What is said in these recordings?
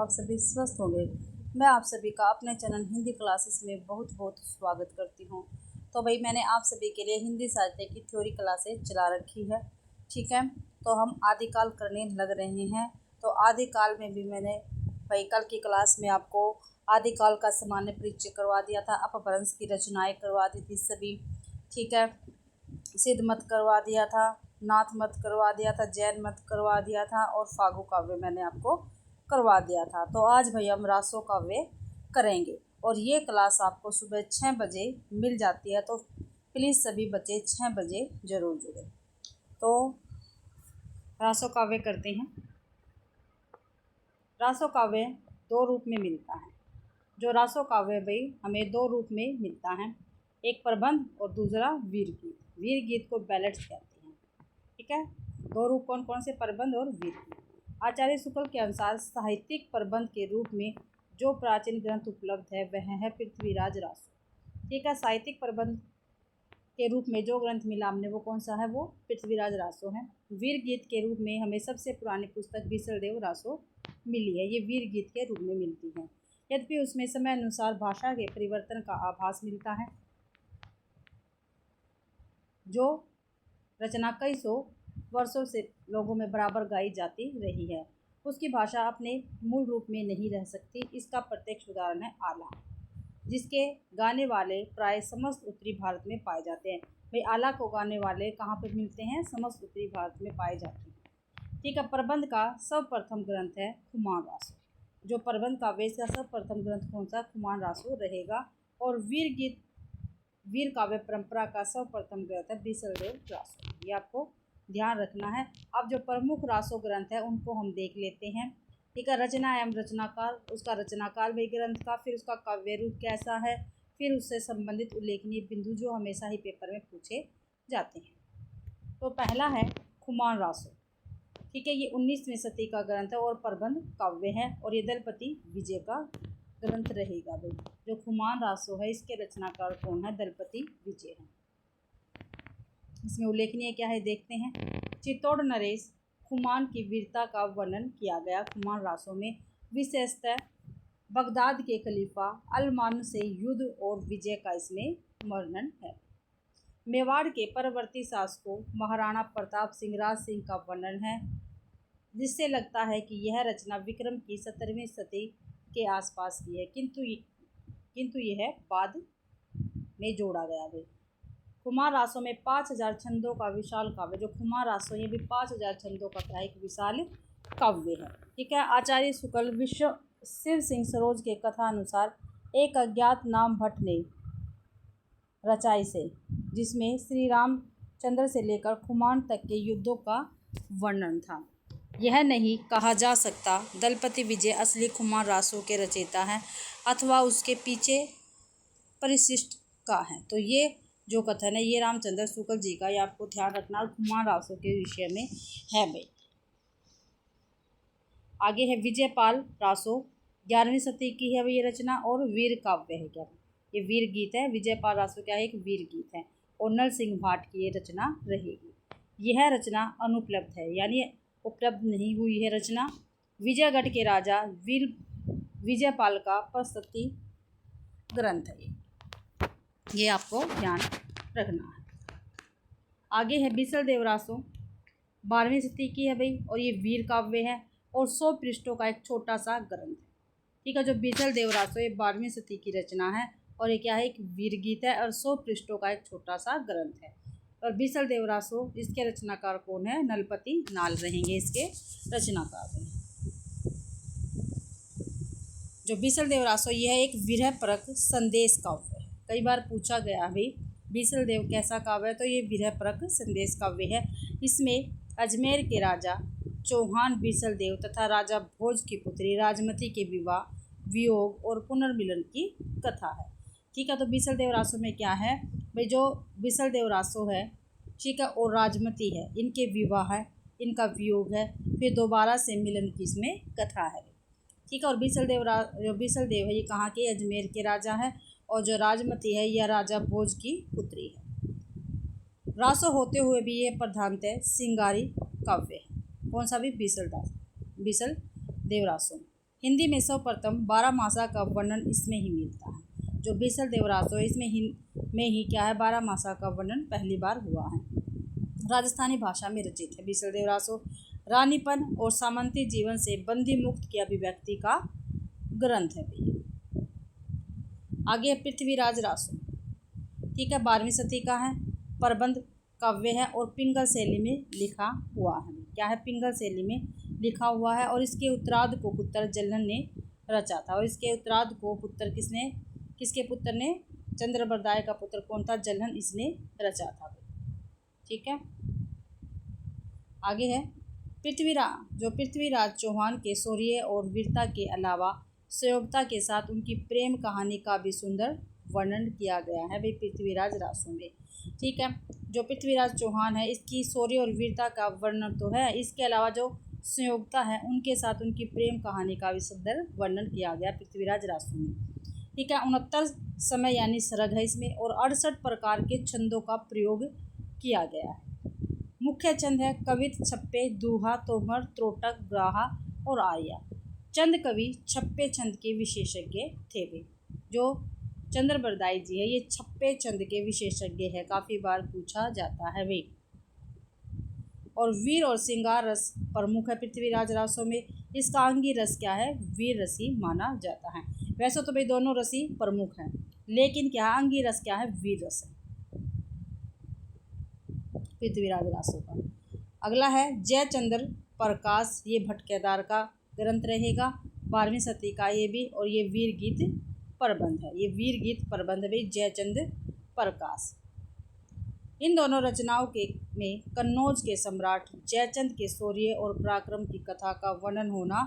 आप सभी स्वस्थ होंगे। मैं आप सभी का अपने चैनल हिंदी क्लासेस में बहुत बहुत स्वागत करती हूँ। तो भाई मैंने आप सभी के लिए हिंदी साहित्य की थ्योरी क्लासेस चला रखी है, ठीक है। तो हम आदिकाल करने लग रहे हैं। तो आदिकाल में भी मैंने भाई कल की क्लास में आपको आदिकाल का सामान्य परिचय करवा दिया था, अपभ्रंश की रचनाएँ करवा दी थी सभी, ठीक है। सिद्ध मत करवा दिया था, नाथ मत करवा दिया था, जैन मत करवा दिया था और फागु काव्य मैंने आपको करवा दिया था। तो आज भाई हम रासो काव्य करेंगे और ये क्लास आपको सुबह 6 बजे मिल जाती है। तो प्लीज़ सभी बच्चे 6 बजे ज़रूर जुड़े। तो रासो काव्य करते हैं। रासो काव्य दो रूप में मिलता है। जो रासो काव्य भाई हमें दो रूप में मिलता है, एक प्रबंध और दूसरा वीर गीत। वीर गीत को बैलेट्स कहते हैं, ठीक है। दो रूप कौन कौन से, प्रबंध और वीर गीत। आचार्य शुक्ल के अनुसार साहित्यिक प्रबंध के रूप में जो प्राचीन ग्रंथ उपलब्ध है वह है पृथ्वीराज रासो, ठीक है। साहित्यिक प्रबंध के रूप में जो ग्रंथ मिला हमने वो कौन सा है, वो पृथ्वीराज रासो है। वीर गीत के रूप में हमें सबसे पुरानी पुस्तक बीसलदेव रासो मिली है, ये वीर गीत के रूप में मिलती है। यद्यपि उसमें समय अनुसार भाषा के परिवर्तन का आभास मिलता है। जो रचना कई सौ वर्षों से लोगों में बराबर गाई जाती रही है, उसकी भाषा अपने मूल रूप में नहीं रह सकती। इसका प्रत्यक्ष उदाहरण है आला, जिसके गाने वाले प्राय समस्त उत्तरी भारत में पाए जाते हैं। भाई आला को गाने वाले कहाँ पर मिलते हैं, समस्त उत्तरी भारत में पाए जाते हैं, ठीक है। प्रबंध का सर्वप्रथम ग्रंथ है खुमान रासो। जो प्रबंध काव्य का सर्वप्रथम ग्रंथ कौन सा, खुमान रासो रहेगा। और वीर गीत, वीर काव्य परंपरा का सर्वप्रथम ग्रंथ है बीसलदेव रासो, ये आपको ध्यान रखना है। अब जो प्रमुख रासो ग्रंथ है उनको हम देख लेते हैं, ठीक है। रचना एवं रचनाकाल, उसका रचनाकाल भाई ग्रंथ का, फिर उसका काव्य रूप कैसा है, फिर उससे संबंधित उल्लेखनीय बिंदु जो हमेशा ही पेपर में पूछे जाते हैं। तो पहला है खुमान रासो, ठीक है। ये 19वीं सदी का ग्रंथ है और प्रबंध काव्य है और ये दलपति विजय का ग्रंथ रहेगा भाई। जो खुमान रासो है इसके रचनाकार कौन है, दलपति विजय है। इसमें उल्लेखनीय क्या है देखते हैं। चित्तौड़ नरेश खुमान की वीरता का वर्णन किया गया खुमान रासो में। विशेषतः बगदाद के खलीफा अलमान से युद्ध और विजय का इसमें वर्णन है। मेवाड़ के परवर्ती शासकों महाराणा प्रताप सिंह, राज सिंह का वर्णन है, जिससे लगता है कि यह रचना विक्रम की 17वीं सदी के आसपास की है, किंतु यह बाद में जोड़ा गया है। खुमान रासो में 5000 छंदों का विशाल काव्य, जो खुमान रासो ये भी 5000 छंदों का एक विशाल काव्य है, ठीक है। आचार्य शुक्ल विश्व शिव सिंह सरोज के कथा अनुसार एक अज्ञात नाम भट्ट ने रचाई से, जिसमें श्री रामचंद्र से लेकर खुमान तक के युद्धों का वर्णन था। यह नहीं कहा जा सकता दलपति विजय असली खुमान रासो के रचयिता हैं अथवा उसके पीछे परिशिष्ट का है। तो ये जो कथन है ये रामचंद्र शुक्ल जी का, ये आपको ध्यान रखना खुमान रासो के विषय में है भाई। आगे है विजयपाल रासो, 11वीं सदी की है ये रचना और वीर काव्य है। क्या ये वीर गीत है, विजयपाल रासो क्या है, एक वीर गीत है और नल सिंह भाट की ये रचना रहेगी। यह रचना अनुपलब्ध है, यानी उपलब्ध नहीं हुई है रचना। विजयगढ़ के राजा वीर विजयपाल का प्रस्तुति ग्रंथ है, ये आपको ध्यान रखना है। आगे है बीसलदेव रासो, 12वीं सदी की है भाई और ये वीर काव्य है और 100 पृष्ठों का एक छोटा सा ग्रंथ है, ठीक है। जो बीसलदेव रासो ये 12वीं सदी की रचना है और ये क्या है, एक वीर गीत है और 100 पृष्ठों का एक छोटा सा ग्रंथ है। और बीसलदेव रासो इसके रचनाकार कौन है, नलपति नाल रहेंगे इसके रचनाकार में। जो बीसलदेव रासो यह एक विरह परक संदेश काव्य है। कई बार पूछा गया भाई बीसलदेव कैसा काव्य है, तो ये विरह परक संदेश काव्य है। इसमें अजमेर के राजा चौहान बीसलदेव तथा राजा भोज की पुत्री राजमती के विवाह, वियोग और पुनर्मिलन की कथा है, ठीक है। तो बीसलदेव रासो में क्या है भाई, जो बीसलदेव रासो है, ठीक है, और राजमती है, इनके विवाह है, इनका वियोग है, फिर दोबारा से मिलन की इसमें कथा है, ठीक है। और जो बीसलदेव है ये कहाँ के, अजमेर के राजा है और जो राजमती है यह राजा भोज की पुत्री है। रासो होते हुए भी ये प्रधानतः सिंगारी काव्य है। कौन सा भी, बीसलदेव रासो। हिंदी में सर्वप्रथम 12 मासा का वर्णन इसमें ही मिलता है। जो बीसल देवरासो इसमें में ही क्या है 12 मासा का वर्णन पहली बार हुआ है। राजस्थानी भाषा में रचित है। बीसल देवरासो रानीपन और सामंती जीवन से बंदी मुक्त की अभिव्यक्ति का ग्रंथ है। आगे पृथ्वीराज रासो, ठीक है, 12वीं सदी का है, प्रबंध काव्य है और पिंगल शैली में लिखा हुआ है। क्या है, पिंगल शैली में लिखा हुआ है। और इसके उत्तरार्ध को पुत्र जल्हन ने रचा था। और इसके उत्तरार्ध को पुत्र किसके पुत्र ने, चंद्रबरदाय का पुत्र कौन था, जल्हन, इसने रचा था। ठीक है, आगे है पृथ्वीराज चौहान के शौर्य और वीरता के अलावा संयोगता के साथ उनकी प्रेम कहानी का भी सुंदर वर्णन किया गया है भाई पृथ्वीराज रासो में। ठीक है, जो पृथ्वीराज चौहान है इसकी शौर्य और वीरता का वर्णन तो है, इसके अलावा जो संयोगता है उनके साथ उनकी प्रेम कहानी का भी सुंदर वर्णन किया गया पृथ्वीराज रासो में। ठीक है, 69 समय यानी सरग है इसमें और 68 प्रकार के छंदों का प्रयोग किया गया है। मुख्य छंद है कवित, छप्पे, दूहा, तोमर, त्रोटक, ग्राहा और आर्या। चंद कवि छप्पे छंद के विशेषज्ञ थे वे। जो चंद्रबरदाई जी है ये छप्पे छंद के विशेषज्ञ है, काफ़ी बार पूछा जाता है वे। और वीर और श्रृंगार रस प्रमुख है पृथ्वीराज रासो में। इसका अंगी रस क्या है, वीर रसी माना जाता है। वैसे तो भाई दोनों रसी प्रमुख हैं, लेकिन क्या अंगी रस क्या है, वीर रस है पृथ्वीराज रासो का। अगला है जयचंद्र प्रकाश, ये भट्ट केदार का ग्रंथ रहेगा, 12वीं सदी का ये भी। और ये वीर गीत प्रबंध है, ये वीर गीत प्रबंध भी जयचंद्र प्रकाश। इन दोनों रचनाओं में कन्नौज के सम्राट जयचंद के शौर्य और पराक्रम की कथा का वर्णन होना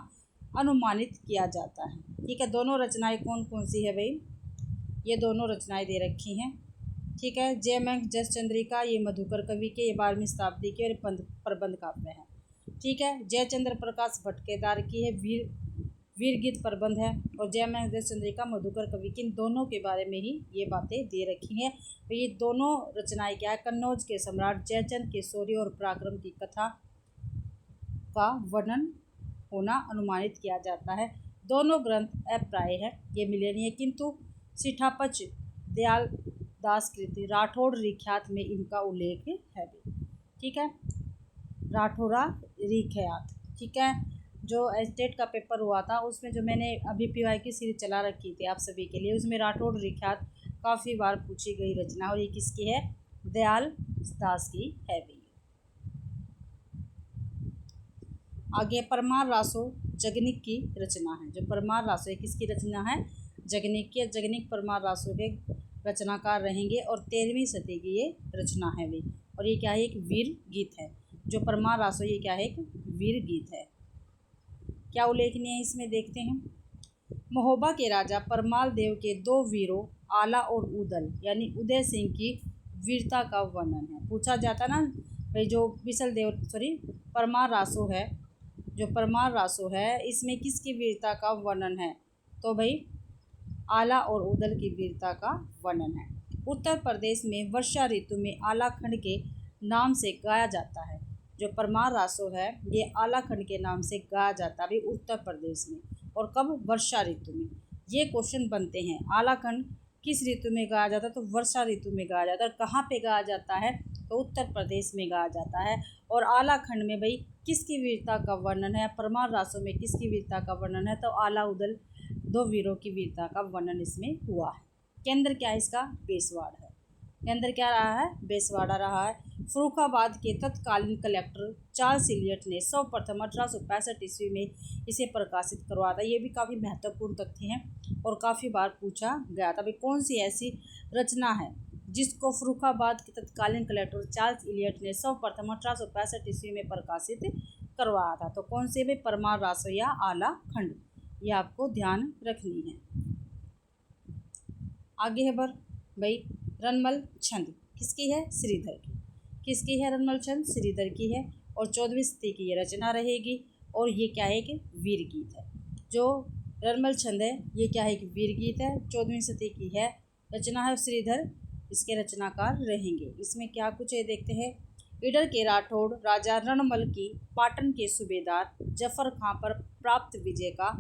अनुमानित किया जाता है। ठीक है, दोनों रचनाएं कौन कौन सी है भाई, ये दोनों रचनाएं दे रखी हैं। ठीक है, जयमंग जसचंद्रिका ये मधुकर कवि के, ये 12वीं शताब्दी के और प्रबंध काव्य है। ठीक है, जयचंद्र प्रकाश भट्ट केदार की है, वीर गीत प्रबंध है। और जयमंग जसचंद्रिका मधुकर कवि की, इन दोनों के बारे में ही ये बातें दे रखी हैं। तो ये दोनों रचनाएं क्या है, कन्नौज के सम्राट जयचंद के शौर्य और पराक्रम की कथा का वर्णन होना अनुमानित किया जाता है। दोनों ग्रंथ अप्राय है, ये मिले नहीं है, किंतु सिठापच दयाल दास कृति राठौड़ रिख्यात में इनका उल्लेख है। ठीक है, राठौरा रिख्यात। ठीक है, जो एस्टेट का पेपर हुआ था उसमें जो मैंने अभी पीवाई की सीरीज चला रखी थी आप सभी के लिए, उसमें राठौड़ रिख्यात काफ़ी बार पूछी गई रचना, और ये किसकी है, दयाल दास की है भी। आगे परमार रासो जगनिक की रचना है। जो परमार रासो है किसकी रचना है, जगनिक की। जगनिक परमार रासो के रचनाकार रहेंगे और 13वीं सदी की ये रचना है वे। और ये क्या है, एक वीर गीत है। जो परमार रासो ये क्या है, एक वीर गीत है। क्या उल्लेखनीय है इसमें देखते हैं। महोबा के राजा परमाल देव के 2 वीरों आला और उदल यानी उदय सिंह की वीरता का वर्णन है। पूछा जाता ना भाई, जो परमार रासो है, जो परमार रासो है इसमें किसकी वीरता का वर्णन है, तो भाई आला और उदल की वीरता का वर्णन है। उत्तर प्रदेश में वर्षा ऋतु में आलाखंड के नाम से गाया जाता है। जो परमार रासो है ये आलाखंड के नाम से गाया जाता है उत्तर प्रदेश में। और कब, वर्षा ऋतु में। ये क्वेश्चन बनते हैं, आलाखंड किस ऋतु में गाया जाता है, तो वर्षा ऋतु में गाया जाता है। और कहाँ पे गाया जाता है, तो उत्तर प्रदेश में गाया जाता है। और आलाखंड में भाई किसकी वीरता का वर्णन है, परमार रासो में किसकी वीरता का वर्णन है, तो आला उदल 2 वीरों की वीरता का वर्णन इसमें हुआ है। केंद्र क्या है इसका, बेसवाड़ है। केंद्र क्या रहा है, बेसवाड़ा रहा है। फर्रुखाबाद के तत्कालीन कलेक्टर चार्ल्स इलियट ने सर्वप्रथम 1865 ईस्वी में इसे प्रकाशित करवाया था। ये भी काफ़ी महत्वपूर्ण तथ्य हैं और काफ़ी बार पूछा गया था। भाई कौन सी ऐसी रचना है जिसको फर्रुखाबाद के तत्कालीन कलेक्टर चार्ल्स इलियट ने सर्वप्रथम 1865 ईस्वी में प्रकाशित करवाया था, तो कौन से भाई, परमार रासो या आला खंड, ये आपको ध्यान रखनी है। आगे है भाई रनमल छंद किसकी है, श्रीधर की। किसकी है, रनमल छंद श्रीधर की है। और 14वीं सदी की ये रचना रहेगी। और ये क्या है कि वीर गीत है। जो रनमल छंद है ये क्या है कि वीर गीत है, 14वीं सदी की है, रचना है श्रीधर, इसके रचनाकार रहेंगे। इसमें क्या कुछ है देखते हैं। इडर के राठौड़ राजा रणमल की पाटन के सूबेदार जफर खां पर प्राप्त विजय का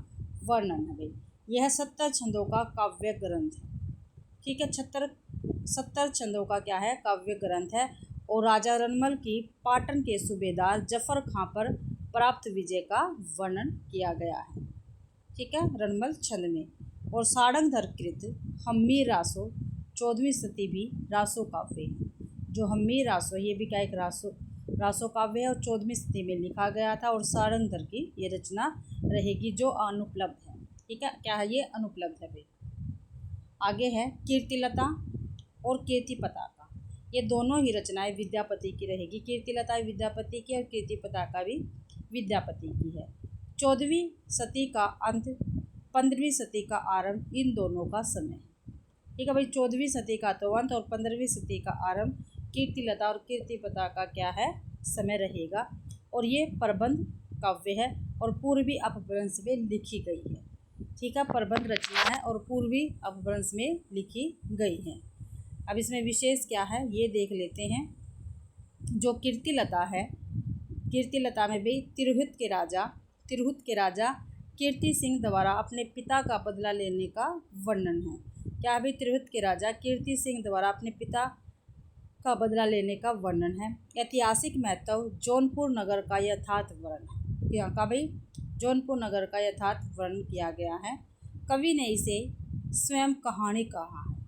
वर्णन है भाई। यह 70 छंदों का काव्य ग्रंथ है। ठीक है, 70 छंदों का क्या है, काव्य ग्रंथ है। और राजा रणमल की पाटन के सूबेदार जफर खां पर प्राप्त विजय का वर्णन किया गया है। ठीक है, रणमल छंद में। और सारंगधर कृत हम्मीर रासो 14वीं सदी भी रासो काव्य है। जो हम्मीर रासो, ये भी क्या एक रासो काव्य है और 14वीं सदी में लिखा गया था। और सारंगधर की ये रचना रहेगी जो अनुपलब्ध है। ठीक है, क्या है, ये अनुपलब्ध है भाई। आगे है कीर्तिलता और कीर्ति पताका। ये दोनों ही रचनाएं विद्यापति की रहेगी। कीर्तिलता विद्यापति की और कीर्ति पताका भी विद्यापति की है। 14वीं सदी का अंत, 15वीं सदी का आरंभ, इन दोनों का समय। ठीक है भाई, 14वीं सदी का तो अंत और 15वीं सदी का आरंभ कीर्तिलता और कीर्ति पताका क्या है, समय रहेगा। और ये प्रबंध काव्य है और पूर्वी अपभ्रंश में लिखी गई है। ठीक है, प्रबंध रचना है और पूर्वी अपभ्रंश में लिखी गई है। अब इसमें विशेष क्या है ये देख लेते हैं। जो कीर्तिलता है, कीर्तिलता में भी तिरहुत के राजा कीर्ति सिंह द्वारा अपने पिता का बदला लेने का वर्णन है। क्या भाई, तिरहुत के राजा कीर्ति सिंह द्वारा अपने पिता का बदला लेने का वर्णन है। ऐतिहासिक महत्व, जौनपुर नगर का यथार्थ वर्णन क्या का भाई, जौनपुर नगर का यथार्थ वर्णन किया गया है। कवि ने इसे स्वयं कहानी कहा है।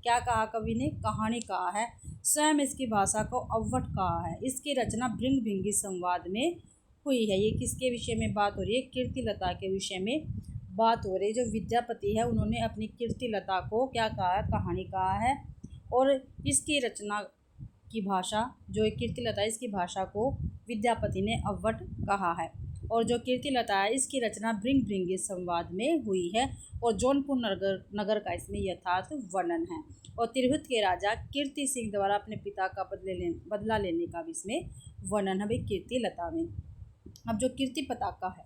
क्या कहा कवि ने, कहानी कहा है। स्वयं इसकी भाषा को अव्वट कहा है। इसकी रचना भृंग भृंगी संवाद में हुई है। ये किसके विषय में बात हो रही है, कीर्तिलता के विषय में बात हो रही है। जो विद्यापति है उन्होंने अपनी कीर्तिलता को क्या कहा है, कहानी कहा है। और इसकी रचना की भाषा, जो कीर्तिलता है इसकी भाषा को विद्यापति ने अव्वट कहा है। और जो कीर्तिलता है इसकी रचना भृंग भृंगी संवाद में हुई है। और जौनपुर नगर का इसमें यथार्थ वर्णन है। और तिरहुत के राजा कीर्ति सिंह द्वारा अपने पिता का बदला लेने का भी इसमें वर्णन है भाई कीर्तिलता में। अब जो कीर्ति पताका है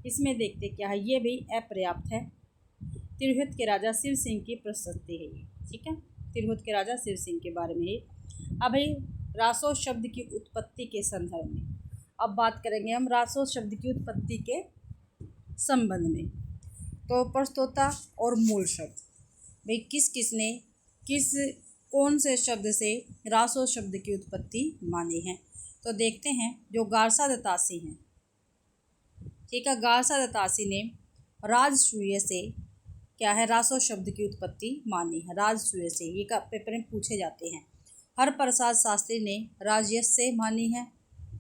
इसमें देखते क्या है, ये भी अपर्याप्त है। तिरहुत के राजा शिव सिंह की प्रशस्ति है ये। ठीक है, तिरहुत के राजा शिव सिंह के बारे में ही। अब भाई रासो शब्द की उत्पत्ति के संदर्भ में अब बात करेंगे हम रासो शब्द की उत्पत्ति के संबंध में। तो प्रस्तोता और मूल शब्द भाई किसने कौन से शब्द से रासो शब्द की उत्पत्ति मानी है। तो देखते हैं, जो गारसा दत्तासी हैं। ठीक है, गारसा दत्तासी ने राजसूय से क्या है, रासो शब्द की उत्पत्ति मानी है। राजसूय से ये का पेपर में पूछे जाते हैं। हरप्रसाद शास्त्री ने राजयश से मानी है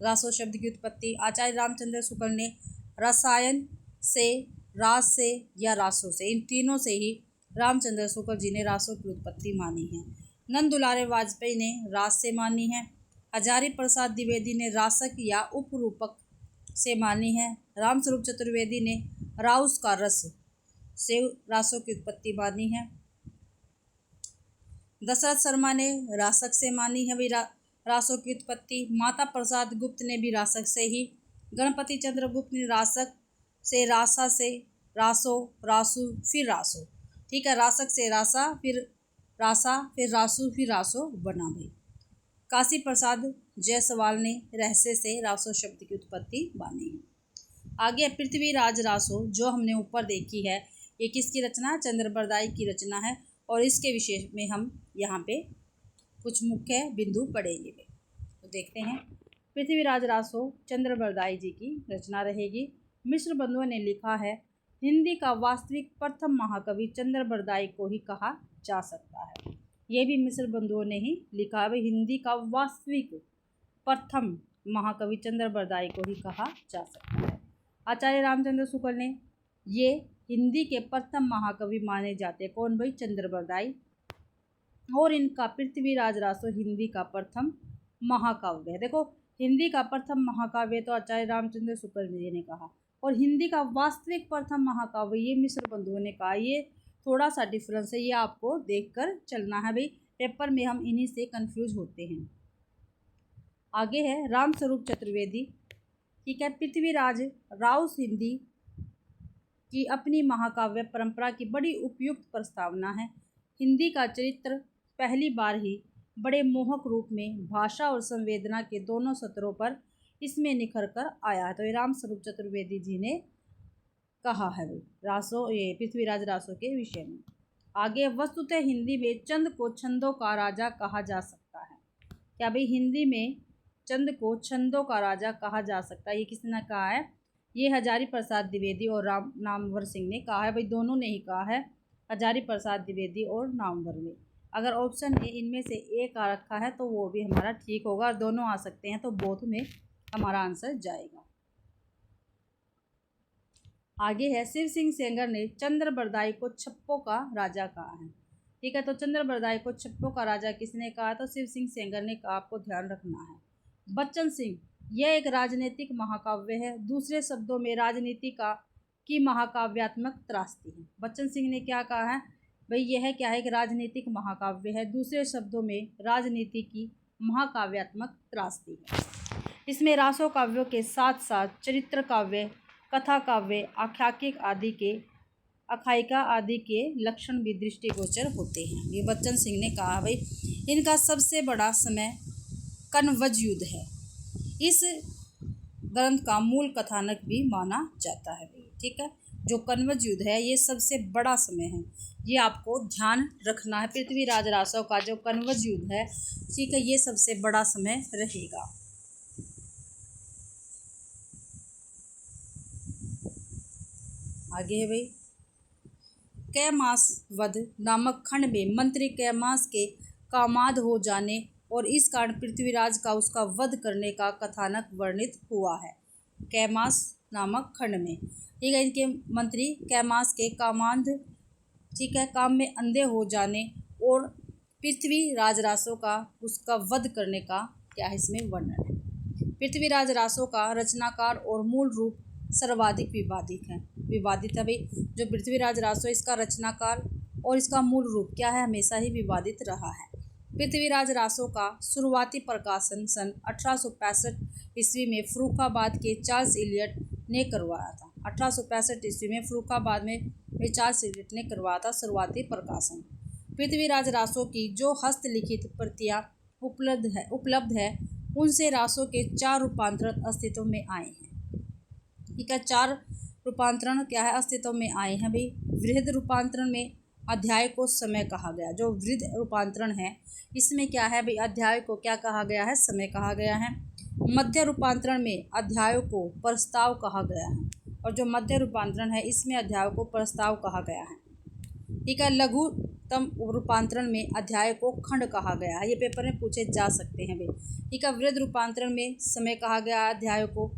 रासो शब्द की उत्पत्ति। आचार्य रामचंद्र शुक्ल ने रसायन से, रास से या रासो से, इन तीनों से ही रामचंद्र शुक्ल जी ने रासो की उत्पत्ति मानी है। नंद दुलारे वाजपेयी ने रास से मानी है। हजारी प्रसाद द्विवेदी ने रासक या उपरूपक से मानी है। रामस्वरूप चतुर्वेदी ने राउस का रस से रासों की उत्पत्ति मानी है। दशरथ शर्मा ने रासक से मानी है भी रासों की उत्पत्ति। माता प्रसाद गुप्त ने भी रासक से ही। गणपति चंद्र गुप्त ने रासक से, रासा से, रासो, रासु, फिर रासो। ठीक है, रासक से रासा, फिर रासा, फिर रासु, फिर रासो बना भाई। काशी प्रसाद जायसवाल ने रहस्य से रासो शब्द की उत्पत्ति मानी है। आगे पृथ्वीराज रासो जो हमने ऊपर देखी है, ये किसकी रचना है, चंद्रबरदाई की रचना है। और इसके विषय में हम यहाँ पे कुछ मुख्य बिंदु पढ़ेंगे। तो देखते हैं, पृथ्वीराज रासो चंद्रबरदाई जी की रचना रहेगी। मिश्र बंधुओं ने लिखा है, हिंदी का वास्तविक प्रथम महाकवि चंद्रबरदाई को ही कहा जा सकता है। ये भी मिश्र बंधुओं ने ही लिखा है, हिंदी का वास्तविक प्रथम महाकवि चंद्रबरदाई को ही कहा जा सकता है। आचार्य रामचंद्र शुक्ल ने ये हिंदी के प्रथम महाकवि माने जाते, कौन भाई, चंद्रबरदाई। और इनका पृथ्वीराज रासो हिंदी का प्रथम महाकाव्य है। देखो, हिंदी का प्रथम महाकाव्य तो आचार्य रामचंद्र शुक्ल जी ने कहा, और हिंदी का वास्तविक प्रथम महाकाव्य ये मिश्र बंधुओं ने कहा। ये थोड़ा सा डिफरेंस है, ये आपको देखकर चलना है भाई, पेपर में हम इन्हीं से कंफ्यूज होते हैं। आगे है रामस्वरूप चतुर्वेदी। ठीक है, पृथ्वीराज राउस हिंदी की अपनी महाकाव्य परंपरा की बड़ी उपयुक्त प्रस्तावना है। हिंदी का चरित्र पहली बार ही बड़े मोहक रूप में भाषा और संवेदना के दोनों स्तरों पर इसमें निखर कर आया है। तो रामस्वरूप चतुर्वेदी जी ने कहा है भाई रासो, ये पृथ्वीराज रासो के विषय में। आगे, वस्तुतः हिंदी में चंद को छंदों का राजा कहा जा सकता है। क्या भाई हिंदी में चंद को छंदों का राजा कहा जा सकता है, ये किसने कहा है? ये हजारी प्रसाद द्विवेदी और राम नामवर सिंह ने कहा है भाई, दोनों ने ही कहा है, हजारी प्रसाद द्विवेदी और नामवर ने। अगर ऑप्शन ए इनमें से एक आ रखा है तो वो भी हमारा ठीक होगा, और दोनों आ सकते हैं तो बोथ में हमारा आंसर जाएगा। आगे है, शिव सिंह सेंगर ने चंद्रबरदाई को छप्पों का राजा कहा है। ठीक है, तो चंद्रबरदाई को छप्पों का राजा किसने कहा? तो शिव सिंह सेंगर ने कहा, आपको ध्यान रखना है। बच्चन सिंह, यह एक राजनीतिक महाकाव्य है, दूसरे शब्दों में राजनीति की महाकाव्यात्मक त्रासदी है। बच्चन सिंह ने क्या कहा है भाई? यह क्या है? एक राजनीतिक महाकाव्य है, दूसरे शब्दों में राजनीति की महाकाव्यात्मक त्रासदी है। इसमें रासो काव्यों के साथ साथ चरित्र काव्य, कथा काव्य, आख्यायिका आदि के लक्षण भी दृष्टिगोचर होते हैं। ये बच्चन सिंह ने कहा भाई, इनका सबसे बड़ा समय कनवज युद्ध है। इस ग्रंथ का मूल कथानक भी माना जाता है। ठीक है, जो कनवज युद्ध है ये सबसे बड़ा समय है, ये आपको ध्यान रखना है। पृथ्वीराज रासो का जो कनवज युद्ध है, ठीक है, ये सबसे बड़ा समय रहेगा। आगे है भाई, कैमास वध नामक खंड में मंत्री कैमास के कामाद हो जाने और इस कारण पृथ्वीराज का उसका वध करने का कथानक वर्णित हुआ है। कैमास नामक खंड में, ठीक है, इनके मंत्री कैमास के कामांध, ठीक है, काम में अंधे हो जाने और पृथ्वीराज रासो का उसका वध करने का क्या है इसमें वर्णन है। पृथ्वीराज रासो का रचनाकार और मूल रूप सर्वाधिक विवादित है भाई। जो पृथ्वीराज रासो इसका रचनाकार और इसका मूल रूप क्या है, हमेशा ही विवादित रहा है। पृथ्वीराज रासो का शुरुआती प्रकाशन सन 1865 ईस्वी में फर्रुखाबाद के चार्ल्स इलियट ने करवाया था। 1865 ईस्वी में फर्रुखाबाद में चार्ल्स इलियट ने करवाया था शुरुआती प्रकाशन। पृथ्वीराज रासो की जो हस्तलिखित प्रतियां उपलब्ध है उनसे रासो के 4 रूपांतरण अस्तित्व में आए हैं। ठीक है, 4 रूपांतरण क्या है अस्तित्व में आए हैं भाई। वृहद रूपांतरण में अध्याय को समय कहा गया। जो वृहद रूपांतरण है इसमें क्या है भाई, अध्याय को क्या कहा गया है, समय कहा गया है। मध्य रूपांतरण में अध्यायों को प्रस्ताव कहा गया है, और जो मध्य रूपांतरण है इसमें अध्यायों को प्रस्ताव कहा गया है। ठीक है, लघुतम रूपांतरण में अध्याय को खंड कहा गया है, ये पेपर में पूछे जा सकते हैं भाई। ठीक है, वृहद रूपांतरण में समय कहा गया अध्याय को,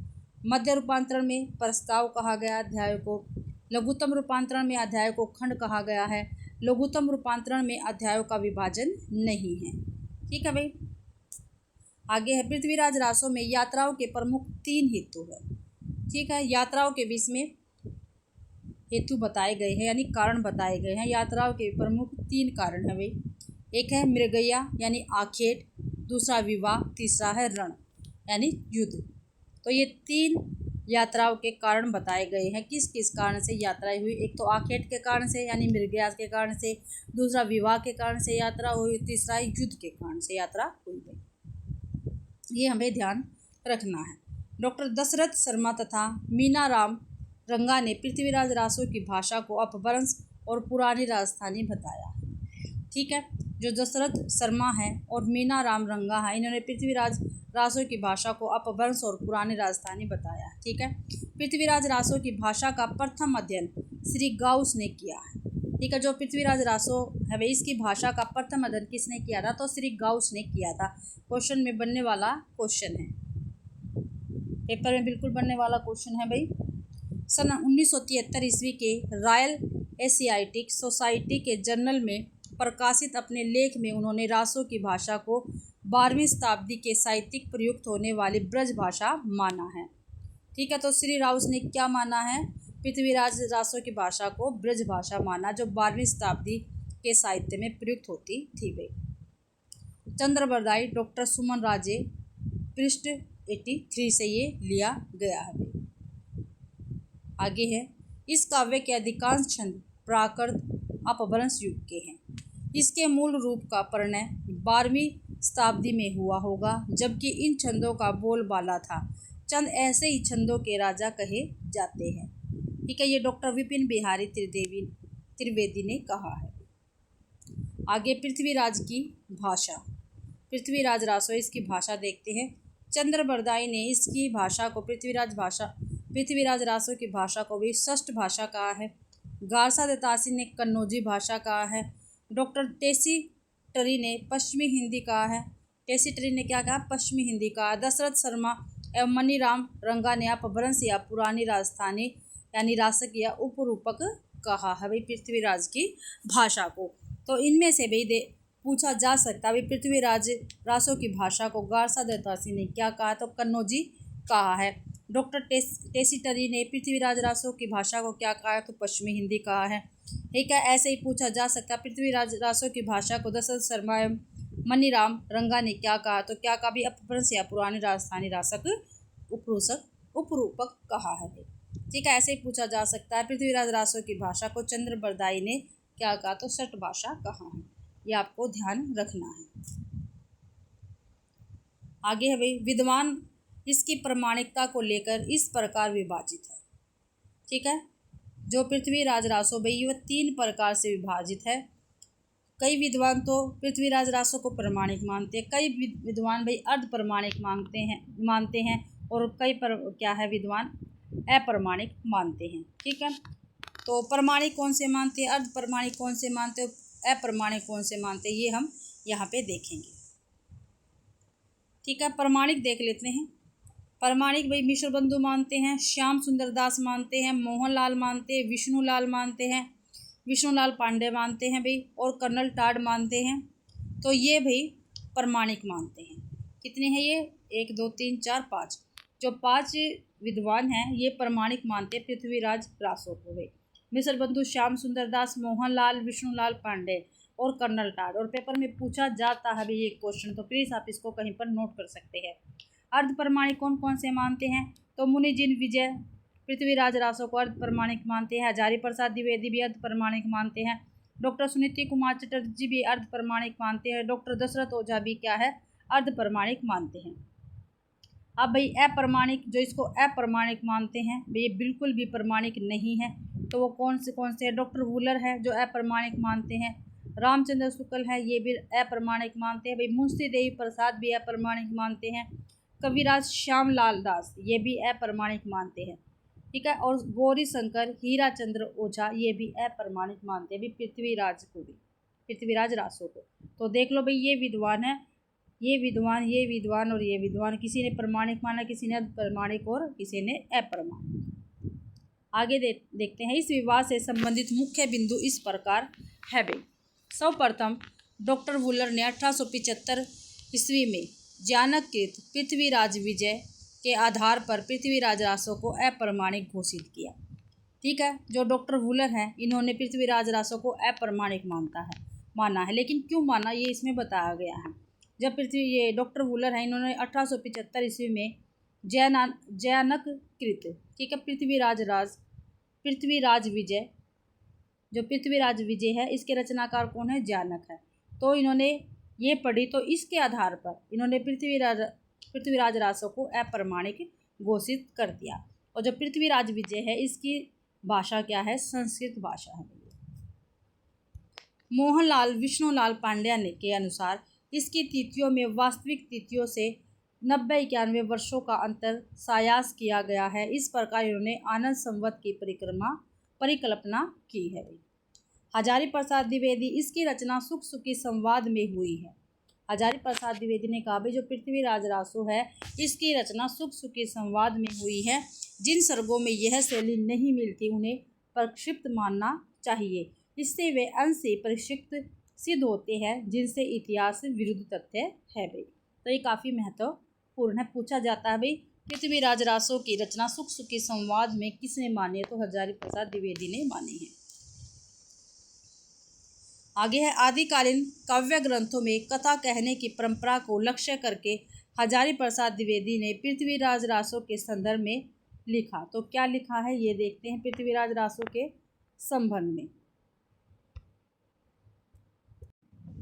मध्य रूपांतरण में प्रस्ताव कहा गया अध्याय को, लघुतम रूपांतरण में अध्याय को खंड कहा गया है, लघुतम रूपांतरण में अध्यायों का विभाजन नहीं है। ठीक है भाई, आगे है, पृथ्वीराज रासो में यात्राओं के प्रमुख 3 हेतु है। ठीक है, यात्राओं के बीच में हेतु बताए गए हैं, यानी कारण बताए गए हैं। यात्राओं के प्रमुख 3 कारण है भाई। एक है मृगया यानी आखेट, दूसरा विवाह, तीसरा है रण यानी युद्ध। तो ये 3 यात्राओं के कारण बताए गए हैं, किस किस कारण से यात्राएं हुई। एक तो आखेट के कारण से यानी मृगया के कारण से, दूसरा विवाह के कारण से यात्रा हुई, तीसरा युद्ध के कारण से यात्रा हुई गई। ये हमें ध्यान रखना है। डॉक्टर दशरथ शर्मा तथा मीनाराम रंगा ने पृथ्वीराज रासो की भाषा को अपभ्रंश और पुरानी राजस्थानी बताया। ठीक है, जो दशरथ शर्मा है और मीनाराम रंगा है, इन्होंने पृथ्वीराज रासो की भाषा को अपभ्रंश और पुरानी राजस्थानी बताया। ठीक है, पृथ्वीराज रासो की भाषा का प्रथम अध्ययन श्री गाउस ने किया है। ठीक है, जो पृथ्वीराज रासो है भाई इसकी भाषा का प्रथम अध्ययन किसने किया था, तो श्री गाउस ने किया था। क्वेश्चन में बनने वाला क्वेश्चन है, पेपर में बिल्कुल बनने वाला क्वेश्चन है भाई। सन 1973 ईस्वी के रॉयल एशियाटिक सोसाइटी के जर्नल में प्रकाशित अपने लेख में उन्होंने रासो की भाषा को 12वीं शताब्दी के साहित्यिक प्रयुक्त होने वाली ब्रज भाषा माना है। ठीक है, तो श्री राउस ने क्या माना है, पृथ्वीराज रासो की भाषा को ब्रज भाषा माना, जो 12वीं शताब्दी के साहित्य में प्रयुक्त होती थी भाई। चंद्रबरदाई डॉक्टर सुमन राजे पृष्ठ 83 से ये लिया गया है। आगे है, इस काव्य के अधिकांश छंद प्राकृत अपभ्रंश युग के हैं। इसके मूल रूप का परिणय 12वीं शताब्दी में हुआ होगा, जबकि इन छंदों का बोलबाला था। चंद ऐसे ही छंदों के राजा कहे जाते हैं। ठीक है, ये डॉक्टर विपिन बिहारी त्रिवेदी ने कहा है। आगे पृथ्वीराज की भाषा, पृथ्वीराज रासो इसकी भाषा देखते हैं। चंद्रबरदाई ने इसकी भाषा को पृथ्वीराज रासो की भाषा को भी षष्ठ भाषा कहा है। गारसा दत्तासी ने कन्नौजी भाषा कहा है। डॉक्टर टेसी टरी ने पश्चिमी हिंदी कहा है। टेसी टरी ने क्या कहा? पश्चिमी हिंदी कहा। दशरथ शर्मा एवं मनीराम रंगा ने अपभ्रंश या पुरानी राजस्थानी यानी रासक या उपरूपक कहा है भाई पृथ्वीराज की भाषा को। तो इनमें से भाई पूछा जा सकता है भाई पृथ्वीराज रासो की भाषा को गारसा दत्तासी ने क्या कहा? तो कन्नौजी कहा है। डॉक्टर टेसी टरी ने पृथ्वीराज रासो की भाषा को क्या कहा है? तो पश्चिमी हिंदी कहा है। ठीक है, ऐसे ही पूछा जा सकता है पृथ्वीराज रासो की भाषा को दशरथ शर्मा एवं मनीराम रंगा ने क्या कहा? तो क्या कहा भी? अपभ्रंश या पुरानी राजस्थानी रासक उपरूपक कहा है। ठीक है, ऐसे ही पूछा जा सकता है पृथ्वीराज रासो की भाषा को चंद्रबरदाई ने क्या कहा? तो षट भाषा कहा है। ये आपको ध्यान रखना है। आगे है भाई विद्वान इसकी प्रमाणिकता को लेकर इस प्रकार विभाजित है। ठीक है, जो पृथ्वीराज रासो भाई वह 3 प्रकार से विभाजित है। कई विद्वान तो पृथ्वीराज रासो को प्रमाणिक मानते हैं, कई विद्वान भाई अर्ध प्रमाणिक मानते हैं और कई क्या है विद्वान अप्रमाणिक मानते हैं। ठीक है, तो प्रमाणिक कौन से मानते हैं, अर्ध प्रमाणिक कौन से मानते हैं, अप्रमाणिक कौन से मानते हैं, ये हम यहाँ पे देखेंगे। ठीक है, प्रमाणिक देख लेते हैं। प्रमाणिक भाई मिश्र बंधु मानते हैं, श्याम सुंदर दास मानते हैं, मोहनलाल मानते हैं, विष्णुलाल मानते हैं, विष्णुलाल पांडे मानते हैं भाई और कर्नल टाड मानते हैं। तो ये भाई प्रमाणिक मानते हैं। कितने हैं ये? 1 2 3 4 5। जो 5 विद्वान हैं ये प्रमाणिक मानते हैं पृथ्वीराज रासो को भाई। मिश्र बंधु, श्याम सुंदर दास, मोहनलाल, विष्णुलाल पांडे और कर्नल टाड। और पेपर में पूछा जाता है भाई ये क्वेश्चन, तो प्लीज़ आप इसको कहीं पर नोट कर सकते हैं। अर्ध प्रमाणिक कौन कौन से मानते हैं? तो मुनिजिन विजय पृथ्वीराज रासो को अर्ध प्रमाणिक मानते हैं। हजारी प्रसाद द्विवेदी भी अर्ध प्रमाणिक मानते हैं। डॉक्टर सुनीति कुमार चटर्जी भी अर्ध प्रमाणिक मानते हैं। डॉक्टर दशरथ ओझा भी क्या है? अर्ध प्रमाणिक मानते हैं। अब भाई अप्रमाणिक, जो इसको अप्रमाणिक मानते हैं भाई ये बिल्कुल भी प्रमाणिक नहीं है। तो वो कौन से हैं? डॉक्टर वुलर है जो अप्रमाणिक मानते हैं। रामचंद्र शुक्ल है ये भी अप्रमाणिक मानते हैं भाई। मुंशी देवी प्रसाद भी अप्रमाणिक मानते हैं। कविराज श्यामलाल दास ये भी अप्रमाणिक मानते हैं। ठीक है, और गौरी शंकर, हीरा चंद्र ओझा ये भी अप्रमाणिक मानते हैं भी पृथ्वीराज को भी, पृथ्वीराज रासो को। तो देख लो भाई ये विद्वान है, ये विद्वान और ये विद्वान, किसी ने प्रमाणिक माना, किसी ने अप्रमाणिक और किसी ने अप्रमाणिक। आगे देखते हैं। इस विवाद से संबंधित मुख्य बिंदु इस प्रकार है भाई। सर्वप्रथम डॉक्टर वुलर ने 1875 ईस्वी में ज्ञानकृत पृथ्वीराज विजय के आधार पर पृथ्वीराज रासो को अप्रमाणिक घोषित किया। ठीक है, जो डॉक्टर वुलर हैं इन्होंने पृथ्वीराज रासो को अप्रमाणिक माना है। लेकिन क्यों माना ये इसमें बताया गया है। जब ये डॉक्टर वुलर हैं इन्होंने 1875 ईस्वी में ज्ञानकृत, ठीक है, पृथ्वीराज विजय, जो पृथ्वीराज विजय है इसके रचनाकार कौन है? ज्ञानक है। तो इन्होंने ये पढ़ी, तो इसके आधार पर इन्होंने पृथ्वीराज रासो को अप्रमाणिक घोषित कर दिया। और जो पृथ्वीराज विजय है इसकी भाषा क्या है? संस्कृत भाषा है। मोहनलाल विष्णुलाल पांड्या के अनुसार इसकी तिथियों में वास्तविक तिथियों से 90-91 वर्षों का अंतर सायास किया गया है। इस प्रकार इन्होंने आनंद संवत की परिकल्पना की है। हजारी प्रसाद द्विवेदी इसकी रचना सुख सुखी संवाद में हुई है। हजारी प्रसाद द्विवेदी ने कहा भाई जो पृथ्वीराज रासो है इसकी रचना सुख सुखी संवाद में हुई है। जिन सर्गों में यह शैली नहीं मिलती उन्हें प्रक्षिप्त मानना चाहिए। इससे वे अंश से प्रक्षिप्त सिद्ध होते हैं जिनसे इतिहास विरुद्ध तथ्य है भाई। तो ये काफ़ी महत्वपूर्ण है। पूछा जाता है भाई पृथ्वीराज रासो की रचना सुख सुखी संवाद में किसने मानी है? तो हजारी प्रसाद द्विवेदी ने मानी है। आगे है आदिकालीन काव्य ग्रंथों में कथा कहने की परंपरा को लक्ष्य करके हजारी प्रसाद द्विवेदी ने पृथ्वीराज रासो के संदर्भ में लिखा। तो क्या लिखा है ये देखते हैं पृथ्वीराज रासो के संबंध में।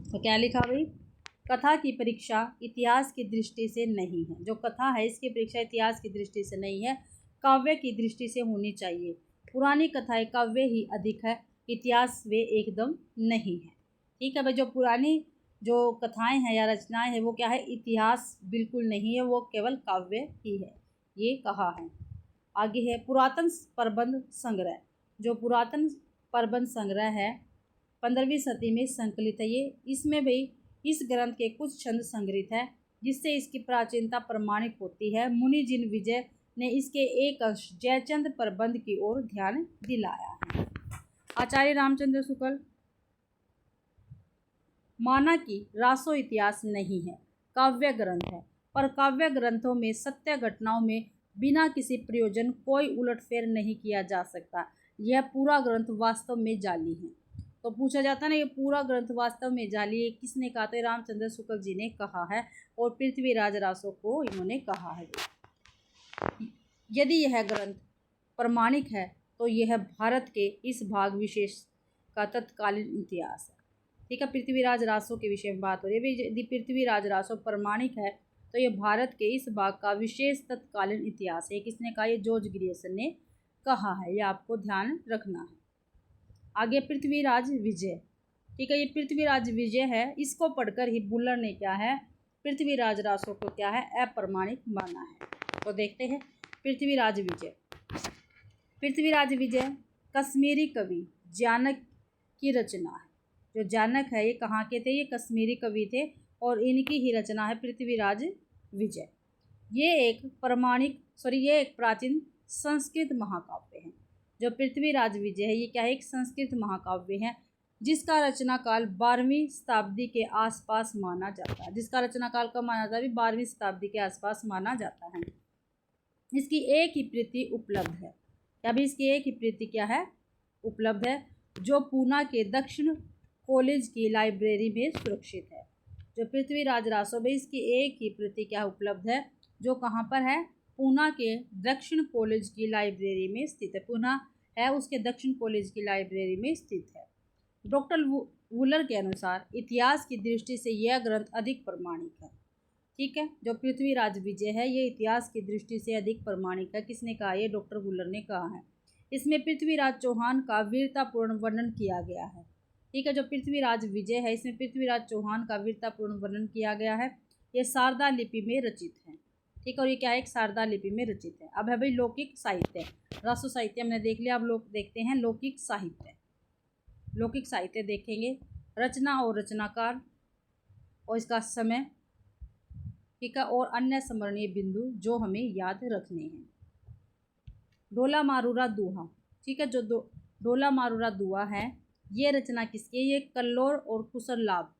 तो क्या लिखा भाई? कथा की परीक्षा इतिहास की दृष्टि से नहीं है। जो कथा है इसकी परीक्षा इतिहास की दृष्टि से नहीं है, काव्य की दृष्टि से होनी चाहिए। पुरानी कथाएं काव्य ही अधिक है, इतिहास वे एकदम नहीं है। ठीक है भाई, जो पुरानी जो कथाएं हैं या रचनाएं हैं वो क्या है, इतिहास बिल्कुल नहीं है, वो केवल काव्य ही है, ये कहा है। आगे है पुरातन प्रबंध संग्रह। जो पुरातन प्रबंध संग्रह है 15वीं सदी में संकलित है ये। इसमें भाई इस ग्रंथ के कुछ छंद संग्रहित है जिससे इसकी प्राचीनता प्रमाणित होती है। मुनिजिन विजय ने इसके एक अंश जयचंद प्रबंध की ओर ध्यान दिलाया है। आचार्य रामचंद्र शुक्ल, माना कि रासो इतिहास नहीं है, काव्य ग्रंथ है, पर काव्य ग्रंथों में सत्य घटनाओं में बिना किसी प्रयोजन कोई उलटफेर नहीं किया जा सकता। यह पूरा ग्रंथ वास्तव में जाली है। तो पूछा जाता है ना, ये पूरा ग्रंथ वास्तव में जाली है, किसने कहा? तो रामचंद्र शुक्ल जी ने कहा है और पृथ्वीराज रासो को इन्होंने कहा है। यदि यह ग्रंथ प्रमाणिक है तो यह भारत के इस भाग विशेष का तत्कालीन इतिहास है। ठीक है, पृथ्वीराज रासो के विषय में बात हो रही है। यदि पृथ्वीराज रासो प्रमाणिक है तो ये भारत के इस भाग का विशेष तत्कालीन इतिहास है। किसने कहा? ये जॉर्ज ग्रियर्सन ने कहा है, ये आपको ध्यान रखना है। आगे पृथ्वीराज विजय। ठीक है, ये पृथ्वीराज विजय है, इसको पढ़कर ही बुलर ने क्या है, पृथ्वीराज रासो को क्या है, अप्रमाणिक माना है। तो देखते हैं पृथ्वीराज विजय। पृथ्वीराज विजय कश्मीरी कवि जानक की रचना है। जो जानक है ये कहाँ के थे? ये कश्मीरी कवि थे और इनकी ही रचना है पृथ्वीराज विजय। ये एक प्राचीन संस्कृत महाकाव्य है। जो पृथ्वीराज विजय है ये क्या है? एक संस्कृत महाकाव्य है जिसका रचना काल 12वीं शताब्दी के आसपास माना जाता है। जिसका रचना काल कब माना जाता है? 12वीं शताब्दी के आसपास माना जाता है। इसकी एक ही प्रति उपलब्ध है। क्या भी इसकी एक ही प्रति क्या है? उपलब्ध है, जो पूना के दक्षिण कॉलेज की लाइब्रेरी में सुरक्षित है। जो पृथ्वीराज रासो में इसकी एक ही प्रति क्या उपलब्ध है, जो कहाँ पर है? पूना के दक्षिण कॉलेज की लाइब्रेरी में स्थित है। पूना है उसके दक्षिण कॉलेज की लाइब्रेरी में स्थित है। डॉक्टर वुलर के अनुसार इतिहास की दृष्टि से यह ग्रंथ अधिक प्रमाणिक है। ठीक है, जो पृथ्वीराज विजय है ये इतिहास की दृष्टि से अधिक प्रमाणिक है। किसने कहा? ये डॉक्टर वुलर ने कहा है। इसमें पृथ्वीराज चौहान का वीरतापूर्ण वर्णन किया गया है। ठीक है, जो पृथ्वीराज विजय है इसमें पृथ्वीराज चौहान का वीरतापूर्ण वर्णन किया गया है। ये शारदा लिपि में रचित है। ठीक है, और ये क्या है? एक शारदा लिपि में रचित है। अब है भाई लौकिक साहित्य। रासो साहित्य हमने देख लिया, अब लोग देखते हैं लौकिक साहित्य। लौकिक साहित्य देखेंगे, रचना और रचनाकार और इसका समय। ठीक है, और अन्य स्मरणीय बिंदु जो हमें याद रखने हैं। डोला मारूरा दुहा। ठीक है, जो डोला मारूरा दुहा है ये रचना किसकी है? ये कल्लोल और कुशल लाभ।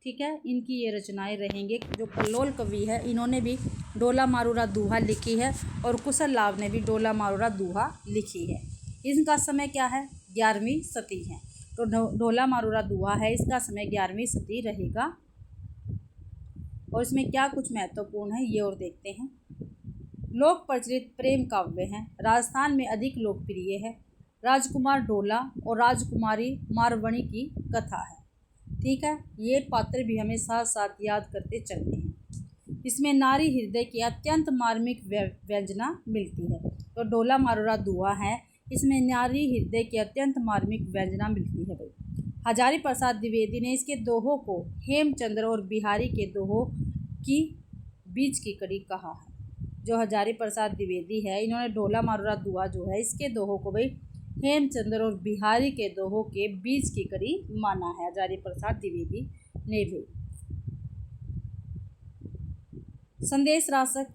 ठीक है, इनकी ये रचनाएं रहेंगे। जो कल्लोल कवि है इन्होंने भी डोला मारूरा दुहा लिखी है और कुशल लाभ ने भी डोला मारूरा दुहा लिखी है। इनका समय क्या है? 11वीं सदी है। तो डोला मारूरा दुहा है, इसका समय 11वीं सदी रहेगा। और इसमें क्या कुछ महत्वपूर्ण है ये और देखते हैं। लोक प्रचलित प्रेम काव्य हैं, राजस्थान में अधिक लोकप्रिय है। राजकुमार डोला और राजकुमारी मारवणी की कथा है। ठीक है, ये पात्र भी हमें साथ साथ याद करते चलते हैं। इसमें नारी हृदय की अत्यंत मार्मिक व्यंजना मिलती है। तो डोला मारूरा दुआ है, इसमें नारी हृदय की अत्यंत मार्मिक व्यंजना मिलती है। भाई हजारी प्रसाद द्विवेदी ने इसके दोहों को हेमचंद्र और बिहारी के दोहों की बीच की कड़ी कहा है। जो हजारी प्रसाद द्विवेदी है इन्होंने डोला मारूरा दुआ जो है इसके दोहों को भाई हेमचंद्र और बिहारी के दोहों के बीच की कड़ी माना है हजारी प्रसाद द्विवेदी ने भी। संदेश रासक,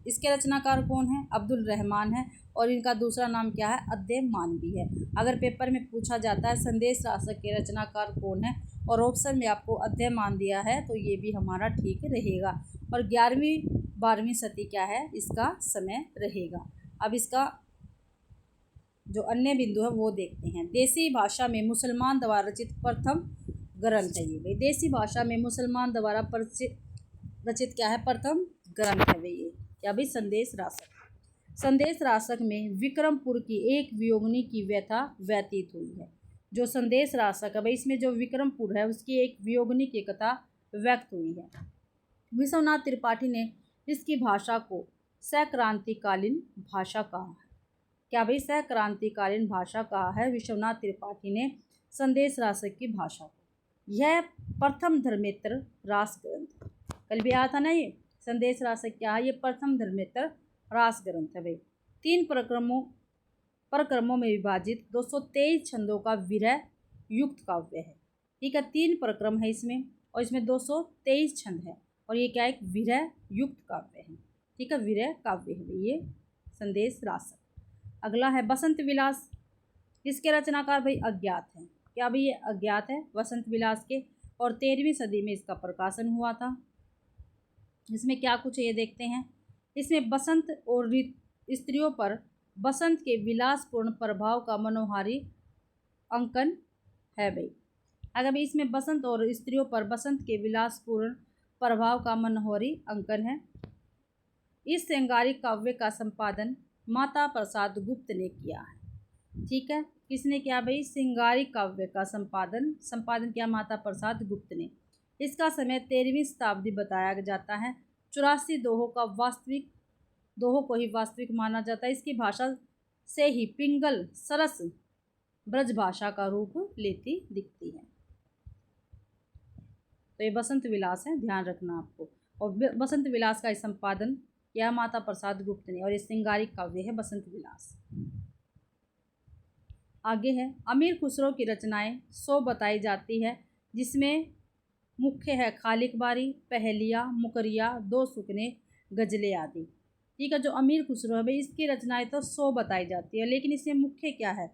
इसके रचनाकार कौन है? अब्दुल रहमान है और इनका दूसरा नाम क्या है? अद्य मानवी है। अगर पेपर में पूछा जाता है संदेश रासक के रचनाकार कौन है और ऑप्शन में आपको अद्य मान दिया है तो ये भी हमारा ठीक रहेगा। और 11वीं 12वीं सदी क्या है? इसका समय रहेगा। अब इसका जो अन्य बिंदु है वो देखते हैं। देसी भाषा में मुसलमान द्वारा रचित प्रथम ग्रंथ है ये। देसी भाषा में मुसलमान द्वारा रचित क्या है? प्रथम ग्रंथ है वे ये। या भाई संदेश रासक। संदेश रासक में विक्रमपुर की एक वियोगनी की व्यथा व्यतीत हुई है। जो संदेश रासक है भाई इसमें जो विक्रमपुर है उसकी एक वियोगनी की कथा व्यक्त हुई है। विश्वनाथ त्रिपाठी ने इसकी भाषा को सक्रांतिकालीन भाषा कहा है। क्या भाई सहक्रांतिकालीन भाषा कहा है विश्वनाथ त्रिपाठी ने संदेश रासक की भाषा को। यह प्रथम धर्मेतर रास ग्रंथ, कल भी आया था ना ये संदेश रासक क्या है, ये प्रथम धर्मेतर रास ग्रंथ है भाई। 3 प्रक्रमों में विभाजित 223 छंदों का विरह युक्त काव्य है। ठीक है, 3 प्रक्रम है इसमें और इसमें 223 छंद है और ये क्या एक विरह युक्त काव्य है। ठीक है, विरह काव्य है भाई ये संदेश रासक। अगला है बसंत विलास, इसके रचनाकार भाई अज्ञात हैं। क्या भाई ये अज्ञात है बसंत विलास के, और 13वीं सदी में इसका प्रकाशन हुआ था। इसमें क्या कुछ ये देखते हैं। इसमें बसंत और स्त्रियों पर बसंत के विलासपूर्ण प्रभाव का मनोहारी अंकन है भाई। अगर भाई इसमें बसंत और स्त्रियों पर बसंत के विलासपूर्ण प्रभाव का मनोहारी अंकन है। इस श्रृंगारिक काव्य का संपादन माता प्रसाद गुप्त ने किया है। ठीक है, किसने किया भाई, श्रृंगारिक काव्य का संपादन किया माता प्रसाद गुप्त ने। इसका समय 13वीं शताब्दी बताया जाता है। 84 दोहों को ही वास्तविक माना जाता है। इसकी भाषा से ही पिंगल सरस ब्रज भाषा का रूप लेती दिखती है। तो ये बसंत विलास है, ध्यान रखना आपको। और बसंत विलास का संपादन किया माता प्रसाद गुप्त ने और ये श्रृंगारिक काव्य है बसंत विलास। आगे है अमीर खुसरो की रचनाएं 100 बताई जाती है, जिसमें मुख्य है खालिक बारी, पहेलिया, मुकरिया, 2 सुकने, गजलें आदि। ठीक है, जो अमीर खुसरो है भाई इसकी रचनाएं तो 100 बताई जाती है, लेकिन इसमें मुख्य क्या है,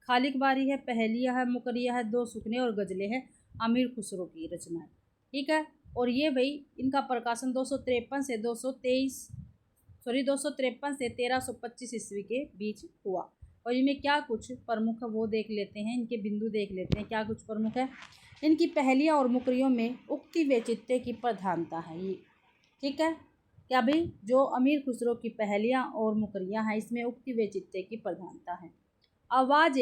खालिक बारी है, पहेलिया है, मुकरिया है, 2 सुकने और गजलें हैं अमीर खुसरो की रचनाएं। ठीक है, और ये भाई इनका प्रकाशन 253 से 1325 ईस्वी के बीच हुआ। और इनमें क्या कुछ प्रमुख है वो देख लेते हैं, इनके बिंदु देख लेते हैं क्या कुछ प्रमुख है। इनकी पहेलियाँ और मुकरियों में उक्ति वैचित्र्य की प्रधानता है ये। ठीक है, क्या भाई जो अमीर खुसरो की पहेलियाँ और मुकरियाँ हैं इसमें उक्ति वैचित्र्य की प्रधानता है। आवाज़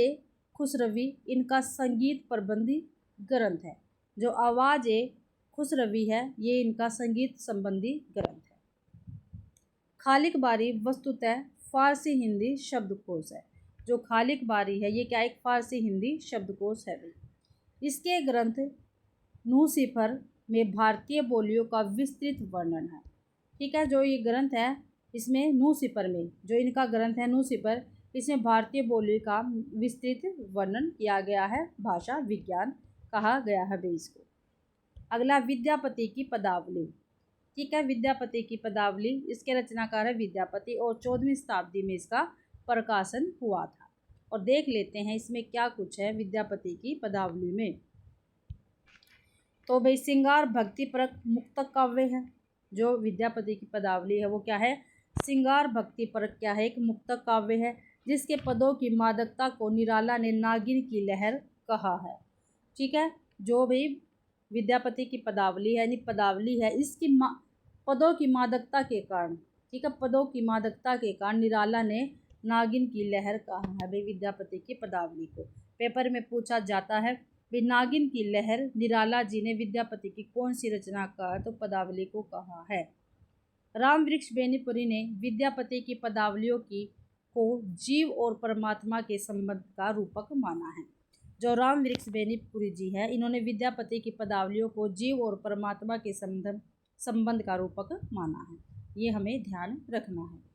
खुसरवी इनका संगीत प्रबंधी ग्रंथ है। जो आवाज़ खुसरवी है ये इनका संगीत संबंधी ग्रंथ है। खालिक बारी वस्तुतः फारसी हिंदी शब्दकोश है। जो खालिक बारी है ये क्या एक फारसी हिंदी शब्दकोश है भाई। इसके ग्रंथ नूसिफर में भारतीय बोलियों का विस्तृत वर्णन है। ठीक है, जो ये ग्रंथ है इसमें नूसिफर में जो इनका ग्रंथ है नूसिफर, इसमें भारतीय बोली का विस्तृत वर्णन किया गया है, भाषा विज्ञान कहा गया है भाई इसको। अगला विद्यापति की पदावली। ठीक है, विद्यापति की पदावली, इसके रचनाकार है विद्यापति और 14वीं शताब्दी में इसका प्रकाशन हुआ था। और देख लेते हैं इसमें क्या कुछ है विद्यापति की पदावली में। तो भाई श्रृंगार भक्तिपरक मुक्तक काव्य है। जो विद्यापति की पदावली है वो क्या है, श्रृंगार भक्तिपरक क्या है, एक मुक्तक काव्य है जिसके पदों की मादकता को निराला ने नागिन की लहर कहा है। ठीक है, जो भाई विद्यापति की पदावली है यानी पदावली है, इसकी पदों की मादकता के कारण, ठीक है, पदों की मादकता के कारण निराला ने नागिन की लहर कहा है भाई विद्यापति की पदावली को। पेपर में पूछा जाता है भाई नागिन की लहर निराला जी ने विद्यापति की कौन सी रचना का तो पदावली को कहा है। राम वृक्ष बेनीपुरी ने विद्यापति की पदावलियों को जीव और परमात्मा के संबंध का रूपक माना है। जो राम वृक्ष बेनीपुरी जी है इन्होंने विद्यापति की पदावलियों को जीव और परमात्मा के संबंध का रूपक माना है, ये हमें ध्यान रखना है।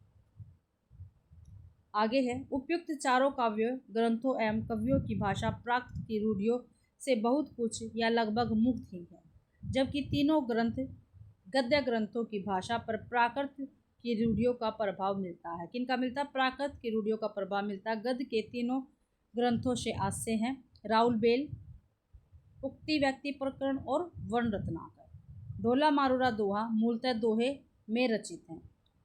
आगे है उपयुक्त चारों काव्य ग्रंथों एवं कवियों की भाषा प्राकृत की रूढ़ियों से बहुत कुछ या लगभग मुक्त ही है, जबकि तीनों ग्रंथ गद्य ग्रंथों की भाषा पर प्राकृत की रूढ़ियों का प्रभाव मिलता है। किनका मिलता है, प्राकृत की रूढ़ियों का प्रभाव मिलता है। गद्य के तीनों ग्रंथों से आश्रय हैं राउल बेल, उक्ति व्यक्ति प्रकरण और वर्ण रत्नाकर। ढोला मारूरा दोहा मूलतः दोहे में रचित है।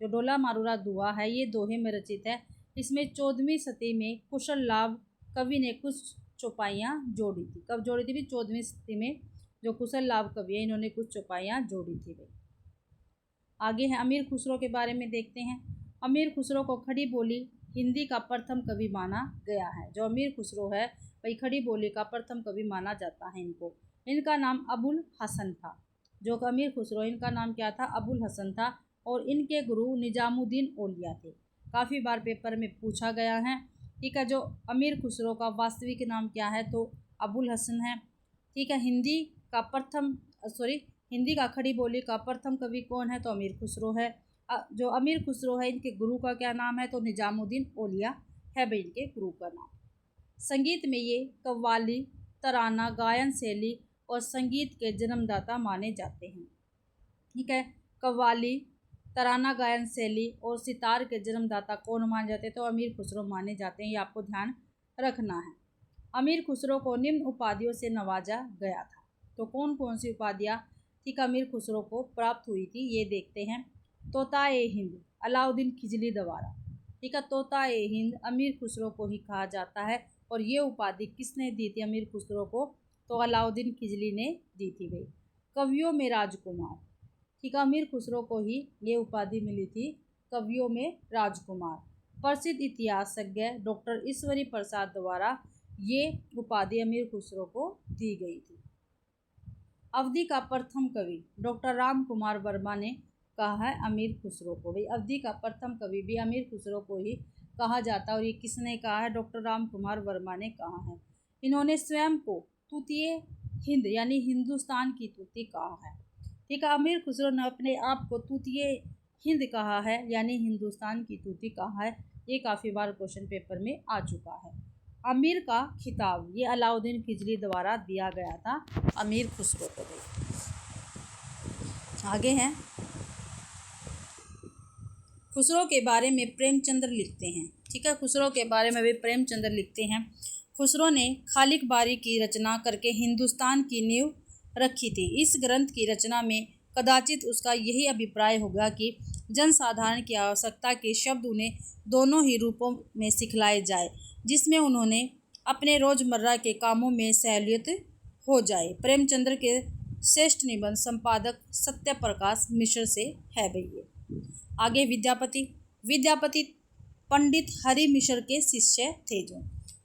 जो ढोला मारूरा दोहा है ये दोहे में रचित है। इसमें 14वीं सदी में कुशल लाभ कवि ने कुछ चौपाइयाँ जोड़ी थी। कब जोड़ी थी भी, 14वीं सदी में जो कुशल लाभ कवि है इन्होंने कुछ चौपाइयाँ जोड़ी थी भाई। आगे है अमीर खुसरो के बारे में देखते हैं। अमीर खुसरो को खड़ी बोली हिंदी का प्रथम कवि माना गया है। जो अमीर खुसरो है भाई खड़ी बोली का प्रथम कवि माना जाता है इनको। इनका नाम अबुल हसन था। जो अमीर खुसरो इनका नाम क्या था, अबुल हसन था और इनके गुरु निजामुद्दीन औलिया थे। काफ़ी बार पेपर में पूछा गया है ठीक है। जो अमीर खुसरो का वास्तविक नाम क्या है, तो अबुल हसन है। ठीक है। हिंदी का खड़ी बोली का प्रथम कवि कौन है, तो अमीर खुसरो है। जो अमीर खुसरो है इनके गुरु का क्या नाम है, तो निजामुद्दीन औलिया है भाई इनके गुरु का नाम। संगीत में ये कव्वाली, तराना, गायन शैली और संगीत के जन्मदाता माने जाते हैं। ठीक है। कव्वाली, तराना, गायन शैली और सितार के जन्मदाता कौन माने जाते हैं, तो अमीर खुसरो माने जाते हैं। ये आपको ध्यान रखना है। अमीर खुसरो को निम्न उपाधियों से नवाजा गया था, तो कौन कौन सी उपाधियाँ ठीक अमीर खुसरो को प्राप्त हुई थी, ये देखते हैं। तोता-ए हिंद अलाउद्दीन खिजली द्वारा। ठीक है। तोता-ए हिंद अमीर खुसरो को ही कहा जाता है, और ये उपाधि किसने दी थी अमीर खुसरो को, तो अलाउद्दीन खिजली ने दी थी भाई। कवियों में राजकुमार। ठीक है। अमीर खुसरो को ही ये उपाधि मिली थी, कवियों में राजकुमार। प्रसिद्ध इतिहासज्ञ डॉक्टर ईश्वरी प्रसाद द्वारा ये उपाधि अमीर खुसरो को दी गई थी। अवधि का प्रथम कवि डॉक्टर राम कुमार वर्मा ने कहा है अमीर खुसरो को। भाई अवधि का प्रथम कवि भी अमीर खुसरो को ही कहा जाता है, और ये किसने कहा है, डॉक्टर राम कुमार वर्मा ने कहा है। इन्होंने स्वयं को तूतीय हिंद यानी हिंदुस्तान की तूती कहा है। ठीक है। अमीर खुसरो ने अपने आप को तूतीय हिंद कहा है, यानी हिंदुस्तान की तूती कहा है। ये काफ़ी बार क्वेश्चन पेपर में आ चुका है। अमीर का खिताब ये अलाउद्दीन खिजली द्वारा दिया गया था अमीर खुसरो को। आगे हैं, खुसरो के बारे में प्रेमचंद्र लिखते हैं। ठीक है। खुसरो के बारे में भी प्रेमचंद्र लिखते हैं। खुसरो ने खालिक बारी की रचना करके हिंदुस्तान की नींव रखी थी। इस ग्रंथ की रचना में कदाचित उसका यही अभिप्राय होगा कि जनसाधारण की आवश्यकता के शब्द उन्हें दोनों ही रूपों में सिखलाए जाए, जिसमें उन्होंने अपने रोज़मर्रा के कामों में सहूलियत हो जाए। प्रेमचंद्र के श्रेष्ठ निबंध संपादक सत्य प्रकाश मिश्र से है भैया। आगे विद्यापति पंडित हरि मिश्र के शिष्य थे। जो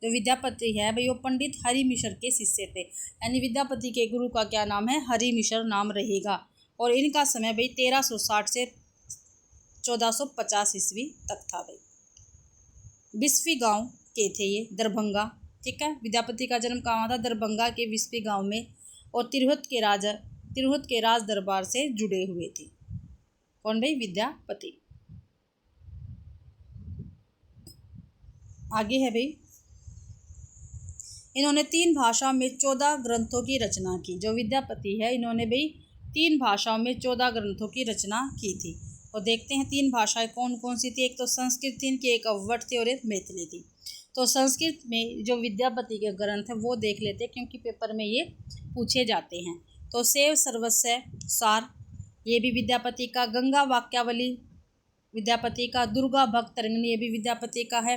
विद्यापति है भाई वो पंडित हरि मिश्र के शिष्य थे, यानी विद्यापति के गुरु का क्या नाम है, हरि मिश्र नाम रहेगा। और इनका समय भाई 1360 से 1450 ईस्वी तक था भाई। बिस्फी गांव के थे ये, दरभंगा। ठीक है। विद्यापति का जन्म कहाँ था, दरभंगा के बिस्फी गांव में, और तिरहुत के राज दरबार से जुड़े हुए थे। कौन भाई, विद्यापति। आगे है भाई, इन्होंने 3 भाषाओं में 14 ग्रंथों की रचना की। जो विद्यापति है इन्होंने भाई 3 भाषाओं में 14 ग्रंथों की रचना की थी। और देखते हैं 3 भाषाएं कौन कौन सी थी। एक तो संस्कृत थी इनकी, एक अवध थी और एक मैथिली थी। तो संस्कृत में जो विद्यापति के ग्रंथ है वो देख लेते हैं, क्योंकि पेपर में ये पूछे जाते हैं। तो शैव सर्वस्व सार ये भी विद्यापति का, गंगा वाक्यावली विद्यापति का, दुर्गा भक्त तरंगिणी ये भी विद्यापति का है,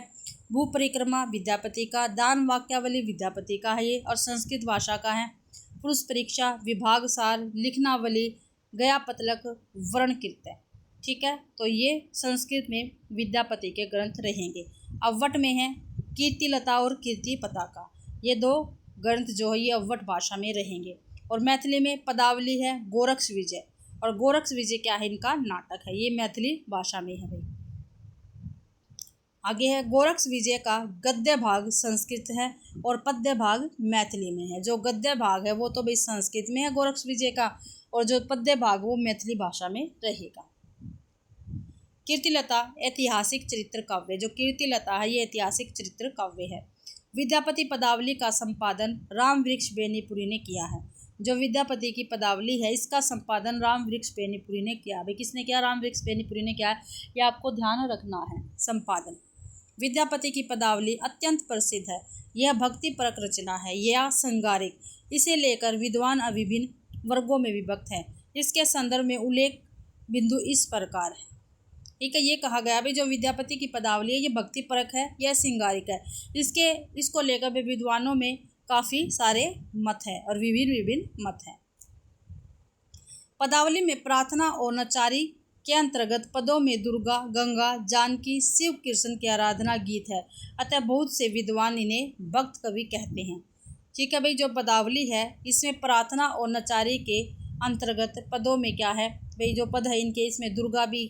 भू परिक्रमा विद्यापति का, दान वाक्यावली विद्यापति का है ये, और संस्कृत भाषा का है पुरुष परीक्षा, विभाग सार, लिखनावली, गया पतलक, वर्णकृत्य। ठीक है। तो ये संस्कृत में विद्यापति के ग्रंथ रहेंगे। अवध में है कीर्तिलता और कीर्ति पताका, ये 2 ग्रंथ जो है ये अवध भाषा में रहेंगे। और मैथिली में पदावली है गोरक्ष विजय, और गोरक्ष विजय क्या है, इनका नाटक है, ये मैथिली भाषा में है भाई। आगे है गोरक्ष विजय का गद्य भाग संस्कृत है और पद्य भाग मैथिली में है। जो गद्य भाग है वो तो भाई संस्कृत में है गोरक्ष विजय का, और जो पद्य भाग वो मैथिली भाषा में रहेगा। कीर्तिलता ऐतिहासिक चरित्र काव्य, जो कीर्तिलता है ये ऐतिहासिक चरित्र काव्य है। विद्यापति पदावली का संपादन राम वृक्ष बेनीपुरी ने किया है। जो विद्यापति की पदावली है इसका संपादन राम वृक्ष बेनीपुरी ने किया। भाई किसने किया, राम वृक्ष बेनीपुरी ने किया है, ये आपको ध्यान रखना है। संपादन विद्यापति की पदावली अत्यंत प्रसिद्ध है। यह भक्तिपरक रचना है या संगारिक, इसे लेकर विद्वान अभिभिन्न वर्गों में विभक्त है। इसके संदर्भ में उल्लेख बिंदु इस प्रकार है। ठीक है। ये कहा गया भाई जो विद्यापति की पदावली है ये भक्तिपरक है, यह श्रृंगारिक है। इसको लेकर भी विद्वानों में काफ़ी सारे मत हैं और विभिन्न मत हैं। पदावली में प्रार्थना और नचारी के अंतर्गत पदों में दुर्गा, गंगा, जानकी, शिव कृष्ण की आराधना गीत है, अतः बहुत से विद्वान इन्हें भक्त कवि कहते हैं। ठीक है भाई। जो पदावली है इसमें प्रार्थना और नचारी के अंतर्गत पदों में क्या है भाई, जो पद है इनके इसमें दुर्गा भी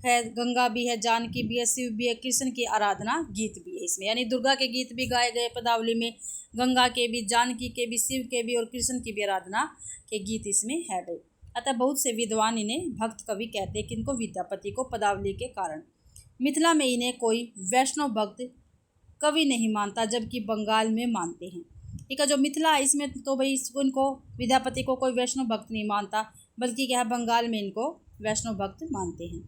है, गंगा भी है, जानकी भी है, शिव भी है, कृष्ण की आराधना गीत भी है इसमें, यानी दुर्गा के गीत भी गाए गए पदावली में, गंगा के भी, जानकी के भी, शिव के भी और कृष्ण की भी आराधना के गीत इसमें है गए। अतः बहुत से विद्वान इन्हें भक्त कवि कहते हैं, किनको, विद्यापति को, पदावली के कारण। मिथिला में इन्हें कोई वैष्णव भक्त कवि नहीं मानता, जबकि बंगाल में मानते हैं। ठीक है, जो मिथिला है इसमें तो भाई इनको विद्यापति को कोई वैष्णव भक्त नहीं मानता, बल्कि क्या है, बंगाल में इनको वैष्णव भक्त मानते हैं।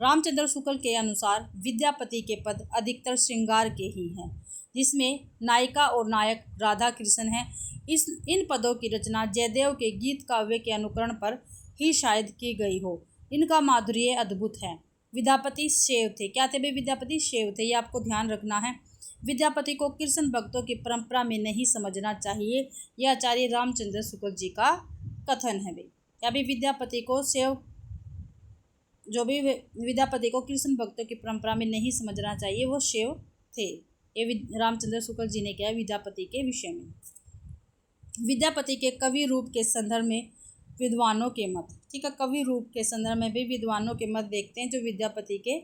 रामचंद्र शुक्ल के अनुसार विद्यापति के पद अधिकतर श्रृंगार के ही हैं, जिसमें नायिका और नायक राधा कृष्ण हैं। इन पदों की रचना जयदेव के गीत काव्य के अनुकरण पर ही शायद की गई हो। इनका माधुर्य अद्भुत है। विद्यापति शैव थे। क्या थे भाई? विद्यापति शैव थे, ये आपको ध्यान रखना है। विद्यापति को कृष्ण भक्तों की परंपरा में नहीं समझना चाहिए, यह आचार्य रामचंद्र शुक्ल जी का कथन है भाई। या भी विद्यापति को शैव, जो भी विद्यापति को कृष्ण भक्तों की परंपरा में नहीं समझना चाहिए, वो शैव थे। ये रामचंद्र शुक्ल जी ने किया विद्यापति के विषय में। विद्यापति के कवि रूप के संदर्भ में विद्वानों के मत। ठीक है, कवि रूप के संदर्भ में भी विद्वानों के मत देखते हैं जो विद्यापति के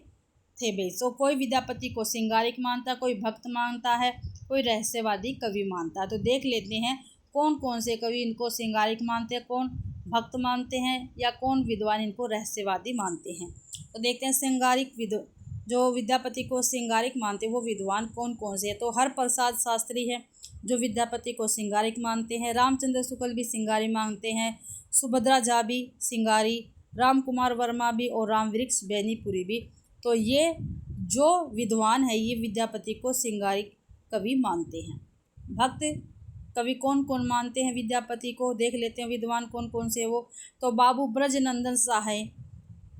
थे भाई। सो कोई विद्यापति को श्रृंगारिक मानता, कोई भक्त मानता है, कोई रहस्यवादी कवि मानता है। तो देख लेते हैं कौन कौन से कवि इनको श्रृंगारिक मानते हैं, कौन भक्त मानते हैं, या कौन विद्वान इनको रहस्यवादी मानते हैं। तो देखते हैं श्रृंगारिक जो विद्यापति को श्रृंगारिक मानते हैं वो विद्वान कौन कौन से हैं। तो हरप्रसाद शास्त्री है जो विद्यापति को श्रृंगारिक मानते हैं, रामचंद्र शुक्ल भी श्रृंगारी मानते हैं, सुभद्रा झा भी श्रृंगारी, राम कुमार वर्मा भी और राम वृक्ष बेनीपुरी भी। तो ये जो विद्वान है ये विद्यापति को श्रृंगारिक कवि मानते हैं। भक्त कवि कौन कौन मानते हैं विद्यापति को, देख लेते हैं विद्वान कौन कौन से वो। तो बाबू ब्रजनंदन साहा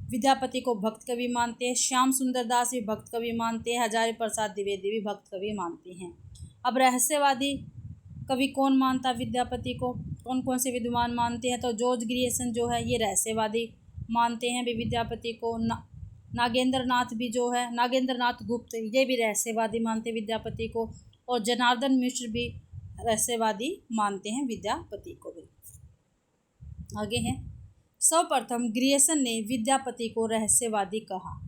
विद्यापति को भक्त कवि मानते हैं, श्याम सुंदर दास भी भक्त कवि मानते हैं, हजारी प्रसाद द्विवेदी भी भक्त कवि मानते हैं। अब रहस्यवादी कवि कौन मानता विद्यापति को, कौन कौन से विद्वान मानते हैं। तो जॉर्ज ग्रियर्सन जो है ये रहस्यवादी मानते हैं भी विद्यापति को। नागेंद्र नाथ भी जो है, नागेंद्र नाथ गुप्त, ये भी रहस्यवादी मानते हैं विद्यापति को। और जनार्दन मिश्र भी रहस्यवादी मानते हैं विद्यापति को भी। आगे हैं, सर्वप्रथम ग्रियर्सन ने विद्यापति को रहस्यवादी कहा।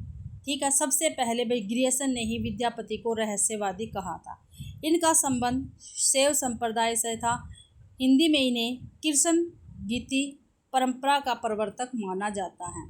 ठीक है, सबसे पहले भाई ग्रियर्सन ने ही विद्यापति को रहस्यवादी कहा था। इनका संबंध शैव संप्रदाय से था। हिंदी में इन्हें कृष्ण गीति परंपरा का प्रवर्तक माना जाता है।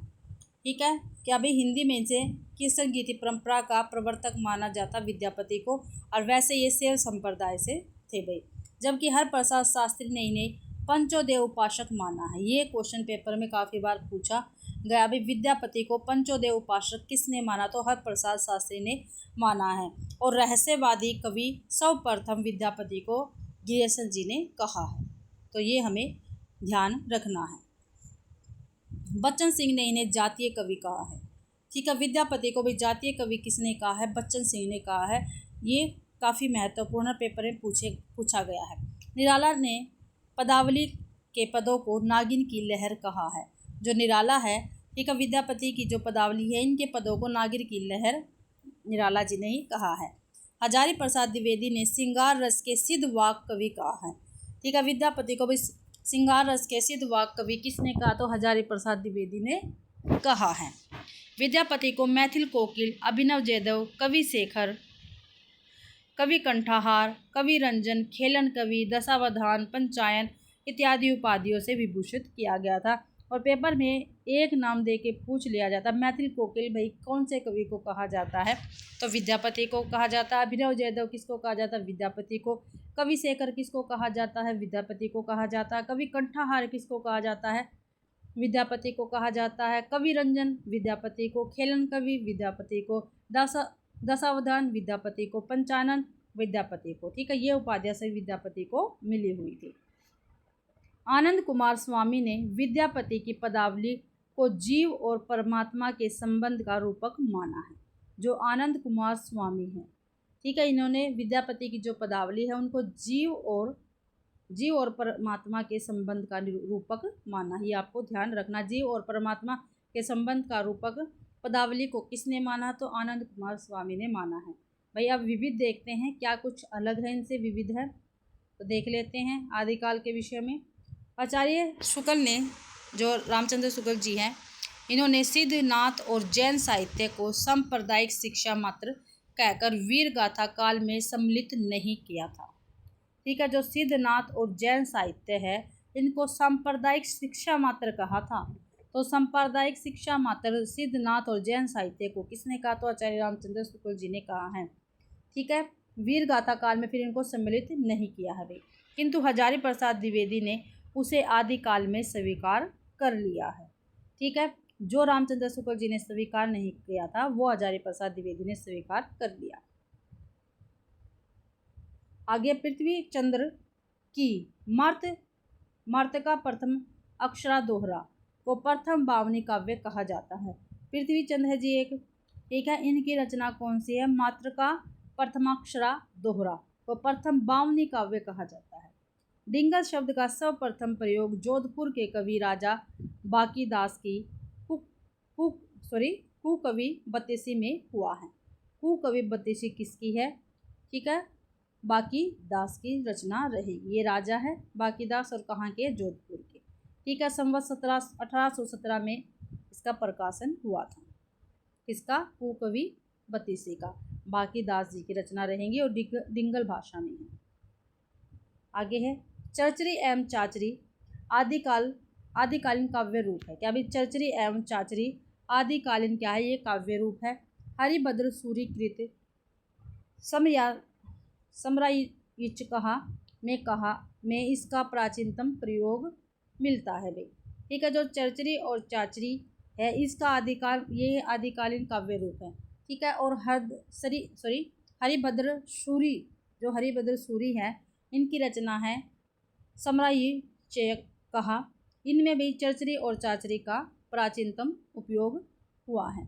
ठीक है, क्या भाई हिंदी में इनसे कृष्ण गीति परंपरा का प्रवर्तक माना जाता विद्यापति को, और वैसे ये शैव संप्रदाय से थे भाई। जबकि हरप्रसाद शास्त्री ने इन्हें पंचोदेव उपासक माना है। ये क्वेश्चन पेपर में काफ़ी बार पूछा गया भाई, विद्यापति को पंचोदेव उपासक किसने माना, तो हरप्रसाद शास्त्री ने माना है। और रहस्यवादी कवि सर्वप्रथम विद्यापति को ग्रियर्सन जी ने कहा है। तो ये हमें ध्यान रखना है। बच्चन सिंह ने इन्हें जातीय कवि कहा है। ठीक है, विद्यापति को भी जातीय कवि किसने कहा है, बच्चन सिंह ने कहा है। ये काफ़ी महत्वपूर्ण पेपर में पूछा गया है। निराला ने पदावली के पदों को नागिन की लहर कहा है। जो निराला है, ठीक है, विद्यापति की जो पदावली है इनके पदों को नागिन की लहर निराला जी ने ही कहा है। हजारी प्रसाद द्विवेदी ने श्रृंगार रस के सिद्ध वाक कवि कहा है। ठीक है, विद्यापति को भी श्रृंगार रस के सिद्ध वाक कवि किसने कहा, तो हजारी प्रसाद द्विवेदी ने कहा है। विद्यापति को मैथिल कोकिल, अभिनव जयदेव, कवि शेखर, कवि कंठाहार, कवि रंजन, खेलन कवि, दशावधान, पंचायन इत्यादि उपाधियों से विभूषित किया गया था। और पेपर में एक नाम दे के पूछ लिया जाता, मैथिल कोकिल भाई कौन से कवि को कहा जाता है, तो विद्यापति को कहा जाता है। अभिनव जयदेव किसको कहा जाता है, विद्यापति को। कवि शेखर किसको कहा जाता है, विद्यापति को कहा जाता है। कवि कंठाहार किसको कहा जाता है, विद्यापति को कहा जाता है। कवि रंजन विद्यापति को, खेलन कवि विद्यापति को, दशावधान विद्यापति को, पंचानन विद्यापति को। ठीक है, ये उपाधियां सभी विद्यापति को मिली हुई थी। आनंद कुमार स्वामी ने विद्यापति की पदावली को जीव और परमात्मा के संबंध का रूपक माना है। जो आनंद कुमार स्वामी हैं, ठीक है, इन्होंने विद्यापति की जो पदावली है उनको जीव और परमात्मा के संबंध का रूपक माना। ये आपको ध्यान रखना, जीव और परमात्मा के संबंध का रूपक पदावली को किसने माना, तो आनंद कुमार स्वामी ने माना है। भाई अब विविध देखते हैं, क्या कुछ अलग है इनसे विविध है, तो देख लेते हैं। आदिकाल के विषय में आचार्य शुक्ल ने, जो रामचंद्र शुक्ल जी हैं, इन्होंने सिद्धनाथ और जैन साहित्य को सांप्रदायिक शिक्षा मात्र कहकर वीर गाथा काल में सम्मिलित नहीं किया था। ठीक है, जो सिद्धनाथ और जैन साहित्य है इनको सांप्रदायिक शिक्षा मात्र कहा था। तो सांप्रदायिक शिक्षा मात्र सिद्धनाथ और जैन साहित्य को किसने कहा? तो आचार्य रामचंद्र शुक्ल जी ने कहा है। ठीक है, वीर गाथा काल में फिर इनको सम्मिलित नहीं किया है भाई, किंतु हजारी प्रसाद द्विवेदी ने उसे आदिकाल में स्वीकार कर लिया है। ठीक है, जो रामचंद्र शुक्ल जी ने स्वीकार नहीं किया था वो हजारी प्रसाद द्विवेदी ने स्वीकार कर लिया। आगे पृथ्वी चंद्र की मार्त का प्रथम अक्षरा दोहरा को प्रथम बावनी काव्य कहा जाता है। पृथ्वी चंद्र जी एक है, इनकी रचना कौन सी है? मात्र का प्रथमाक्षरा दोहरा को प्रथम बावनी काव्य कहा जाता है। डिंगल शब्द का सर्वप्रथम प्रयोग जोधपुर के कवि राजा बाकीदास की कुकवि बत्तीसी में हुआ है। कुकवि बत्तीसी किसकी है? ठीक है, बाकीदास की रचना रहेगी। ये राजा है बाकीदास और कहाँ के? जोधपुर के। ठीक है, संवत 1817 में इसका प्रकाशन हुआ था। किसका? कुकवि बत्तीसी का। बाकीदास जी की रचना रहेंगी और डिंगल भाषा में है। आगे है चरचरी एवं चाचरी आदिकालीन काव्य रूप है। क्या भी? चरचरी एवं चाचरी आदिकालीन क्या है? ये काव्य रूप है। हरिभद्र सूरी कृत समराइच में इसका प्राचीनतम प्रयोग मिलता है भाई। ठीक है, जो चरचरी और चाचरी है इसका आदिकालीन काव्य रूप है। ठीक है, और हरिभद्र सूरी है इनकी रचना है समराइच कहा। इनमें भी चरचरी और चाचरी का प्राचीनतम उपयोग हुआ है।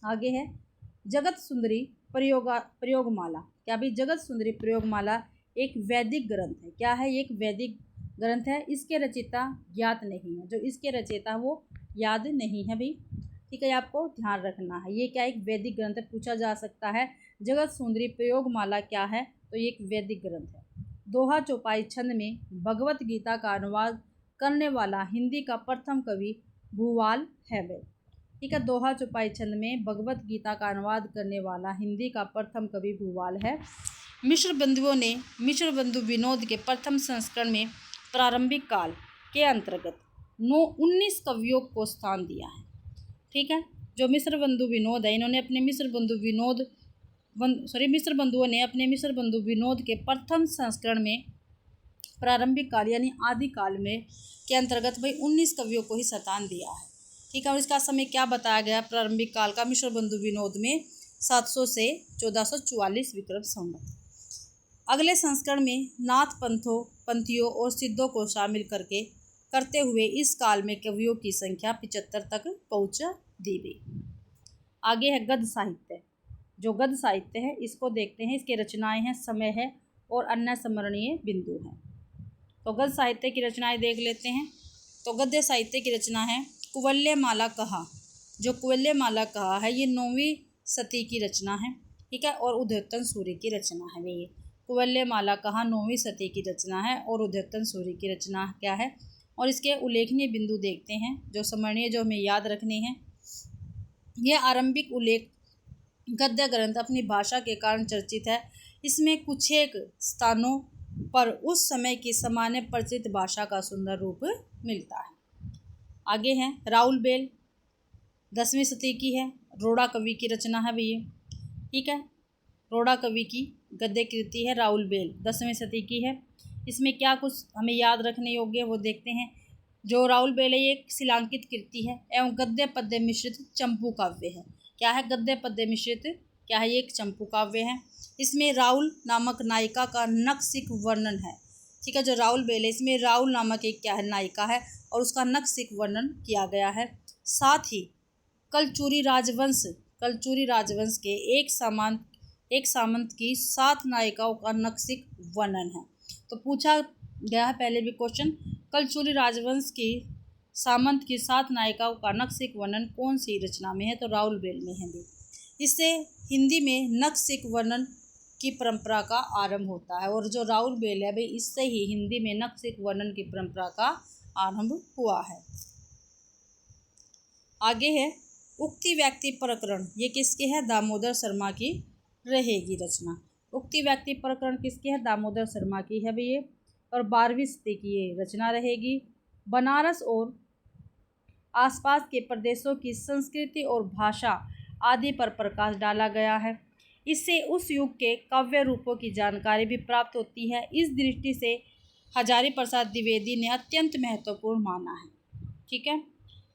आगे है जगत सुंदरी प्रयोगमाला। क्या भी? जगत सुंदरी प्रयोगमाला एक वैदिक ग्रंथ है। क्या है? एक वैदिक ग्रंथ है। इसके रचयिता ज्ञात नहीं है। जो इसके रचयिता वो याद नहीं है भाई। ठीक है, आपको ध्यान रखना है। ये क्या? एक वैदिक ग्रंथ है। पूछा जा सकता है जगत सुंदरी प्रयोगमाला क्या है? तो ये एक वैदिक ग्रंथ है। दोहा चौपाई छंद में भगवत गीता का अनुवाद करने वाला हिंदी का प्रथम कवि भूवाल है वे। ठीक है, दोहा चौपाई छंद में भगवत गीता का अनुवाद करने वाला हिंदी का प्रथम कवि भूवाल है। मिश्र बंधुओं ने मिश्र बंधु विनोद के प्रथम संस्करण में प्रारंभिक काल के अंतर्गत 19 कवियों को स्थान दिया है। ठीक है, जो मिश्र बंधु विनोद है इन्होंने अपने मिश्र बंधु विनोद के प्रथम संस्करण में प्रारंभिक काल यानी आदिकाल में के अंतर्गत भाई 19 कवियों को ही स्थान दिया है। ठीक है, और इसका समय क्या बताया गया? प्रारंभिक काल का मिश्र बंधु विनोद में 700 से 1444 विक्रम संवत। अगले संस्करण में नाथ पंथियों और सिद्धों को शामिल करते हुए इस काल में कवियों की संख्या 75 तक पहुंच दी गई। आगे है गद्य साहित्य। जो गद्य साहित्य है इसको देखते हैं। इसके रचनाएं हैं, समय है और अन्य स्मरणीय बिंदु हैं। तो गद्य साहित्य की रचनाएं देख लेते हैं। तो गद्य साहित्य की रचना है कुवलयमाला कहा। जो कुवलयमाला कहा है ये 9वीं सदी की रचना है। ठीक है, और उद्योतन सूर्य की रचना है। ये कुवलयमाला कहा 9वीं सदी की रचना है और उद्योतन सूर्य की रचना क्या है? और इसके उल्लेखनीय बिंदु देखते हैं जो स्मरणीय, जो हमें याद रखने हैं। यह आरंभिक उल्लेख गद्य ग्रंथ अपनी भाषा के कारण चर्चित है। इसमें कुछ एक स्थानों पर उस समय की सामान्य प्रचलित भाषा का सुंदर रूप मिलता है। आगे है राउल बेल 10वीं सदी की है। रोड़ा कवि की रचना है भैया। ठीक है, रोड़ा कवि की गद्य कृति है राउल बेल 10वीं सदी की है। इसमें क्या कुछ हमें याद रखने योग्य वो देखते हैं। जो राउल बेल है ये एक शिलांकित कृति है एवं गद्य पद्य मिश्रित चंपू काव्य है। क्या है? गद्य पद्य मिश्रित क्या है? ये एक चंपू काव्य है। इसमें राउल नामक नायिका का नक्सिक वर्णन है। ठीक है, जो राउल बेल है इसमें राउल नामक एक क्या है? नायिका है और उसका नक्सिक वर्णन किया गया है। साथ ही कलचुरी राजवंश के एक सामंत की 7 नायिकाओं का नक्सिक वर्णन है। तो पूछा गया है पहले भी क्वेश्चन, कलचुरी राजवंश की सामंत की 7 नायिकाओं का नक्सिक वर्णन कौन सी रचना में है? तो राउल बेल में है। इससे हिंदी में नक्सिक वर्णन की परंपरा का आरंभ होता है। और जो राउल बेल है भाई इससे ही हिंदी में नक्सिक वर्णन की परंपरा का आरंभ हुआ है। आगे है उक्ति व्यक्ति प्रकरण, ये किसके है? दामोदर शर्मा की रहेगी रचना। उक्ति व्यक्ति प्रकरण किसकी है? दामोदर शर्मा की है भैया। और 12वीं सदी की ये रचना रहेगी। बनारस और आसपास के प्रदेशों की संस्कृति और भाषा आदि पर प्रकाश डाला गया है। इससे उस युग के काव्य रूपों की जानकारी भी प्राप्त होती है। इस दृष्टि से हजारी प्रसाद द्विवेदी ने अत्यंत महत्वपूर्ण माना है। ठीक है,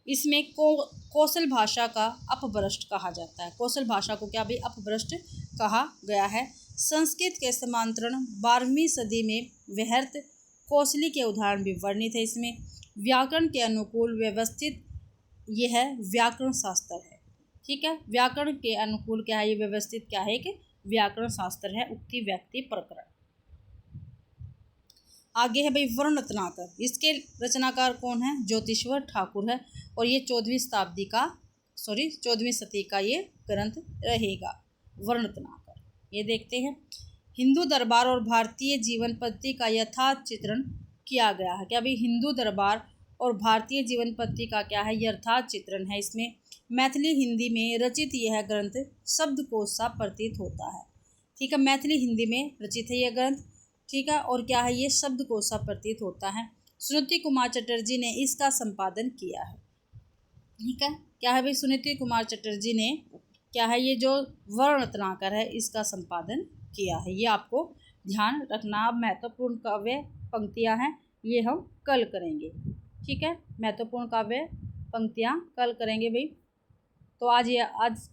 इसमें कौशल भाषा का अपभ्रष्ट कहा जाता है। कौशल भाषा को क्या भी अपभ्रष्ट कहा गया है। संस्कृत के समांतरण 12वीं सदी में व्यर्थ कौशली के उदाहरण भी वर्णित है। इसमें व्याकरण के अनुकूल व्यवस्थित यह है व्याकरण शास्त्र है। ठीक है, व्याकरण के अनुकूल क्या है? ये व्यवस्थित क्या है? कि व्याकरण शास्त्र है उक्ति व्यक्ति प्रकरण। आगे है भाई वर्ण रत्नाकर, इसके रचनाकार कौन है? ज्योतिश्वर ठाकुर है। और ये 14वीं सदी का ये ग्रंथ रहेगा वर्ण रत्नाकर। ये देखते हैं, हिंदू दरबार और भारतीय जीवन पद्धति का यथार्थ चित्रण किया गया है। क्या भाई? हिंदू दरबार और भारतीय जीवन पद्धति का क्या है? यथार्थ चित्रण है। इसमें मैथिली हिंदी में रचित यह ग्रंथ शब्दकोश सा प्रतीत होता है। ठीक है, मैथिली हिंदी में रचित है यह ग्रंथ। ठीक है, और क्या है? ये शब्दकोश सा प्रतीत होता है। सुनीति कुमार चटर्जी ने इसका संपादन किया है। ठीक है, क्या है भाई? सुनीति कुमार चटर्जी ने क्या है? ये जो वर्ण रत्नाकर है इसका संपादन किया है। ये आपको ध्यान रखना। महत्वपूर्ण काव्य पंक्तियां हैं, ये हम कल करेंगे। ठीक है, महत्वपूर्ण काव्य पंक्तियां कल करेंगे भाई। तो आज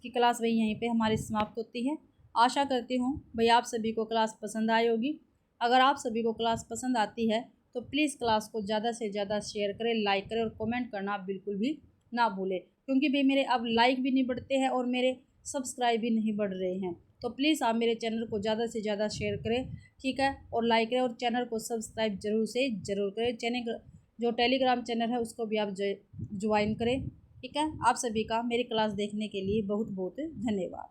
की क्लास भाई यहीं पे हमारी समाप्त होती है। आशा करती हूँ भाई आप सभी को क्लास पसंद आई होगी। अगर आप सभी को क्लास पसंद आती है तो प्लीज़ क्लास को ज़्यादा से ज़्यादा शेयर करें, लाइक करें और कमेंट करना बिल्कुल भी ना भूलें, क्योंकि भाई मेरे अब लाइक भी नहीं बढ़ते हैं और मेरे सब्सक्राइब भी नहीं बढ़ रहे हैं। तो प्लीज़ आप मेरे चैनल को ज़्यादा से ज़्यादा शेयर करें, ठीक है, और लाइक करें और चैनल को सब्सक्राइब जरूर करें। चैनल जो टेलीग्राम चैनल है उसको भी आप ज्वाइन करें। ठीक है, आप सभी का मेरी क्लास देखने के लिए बहुत बहुत धन्यवाद।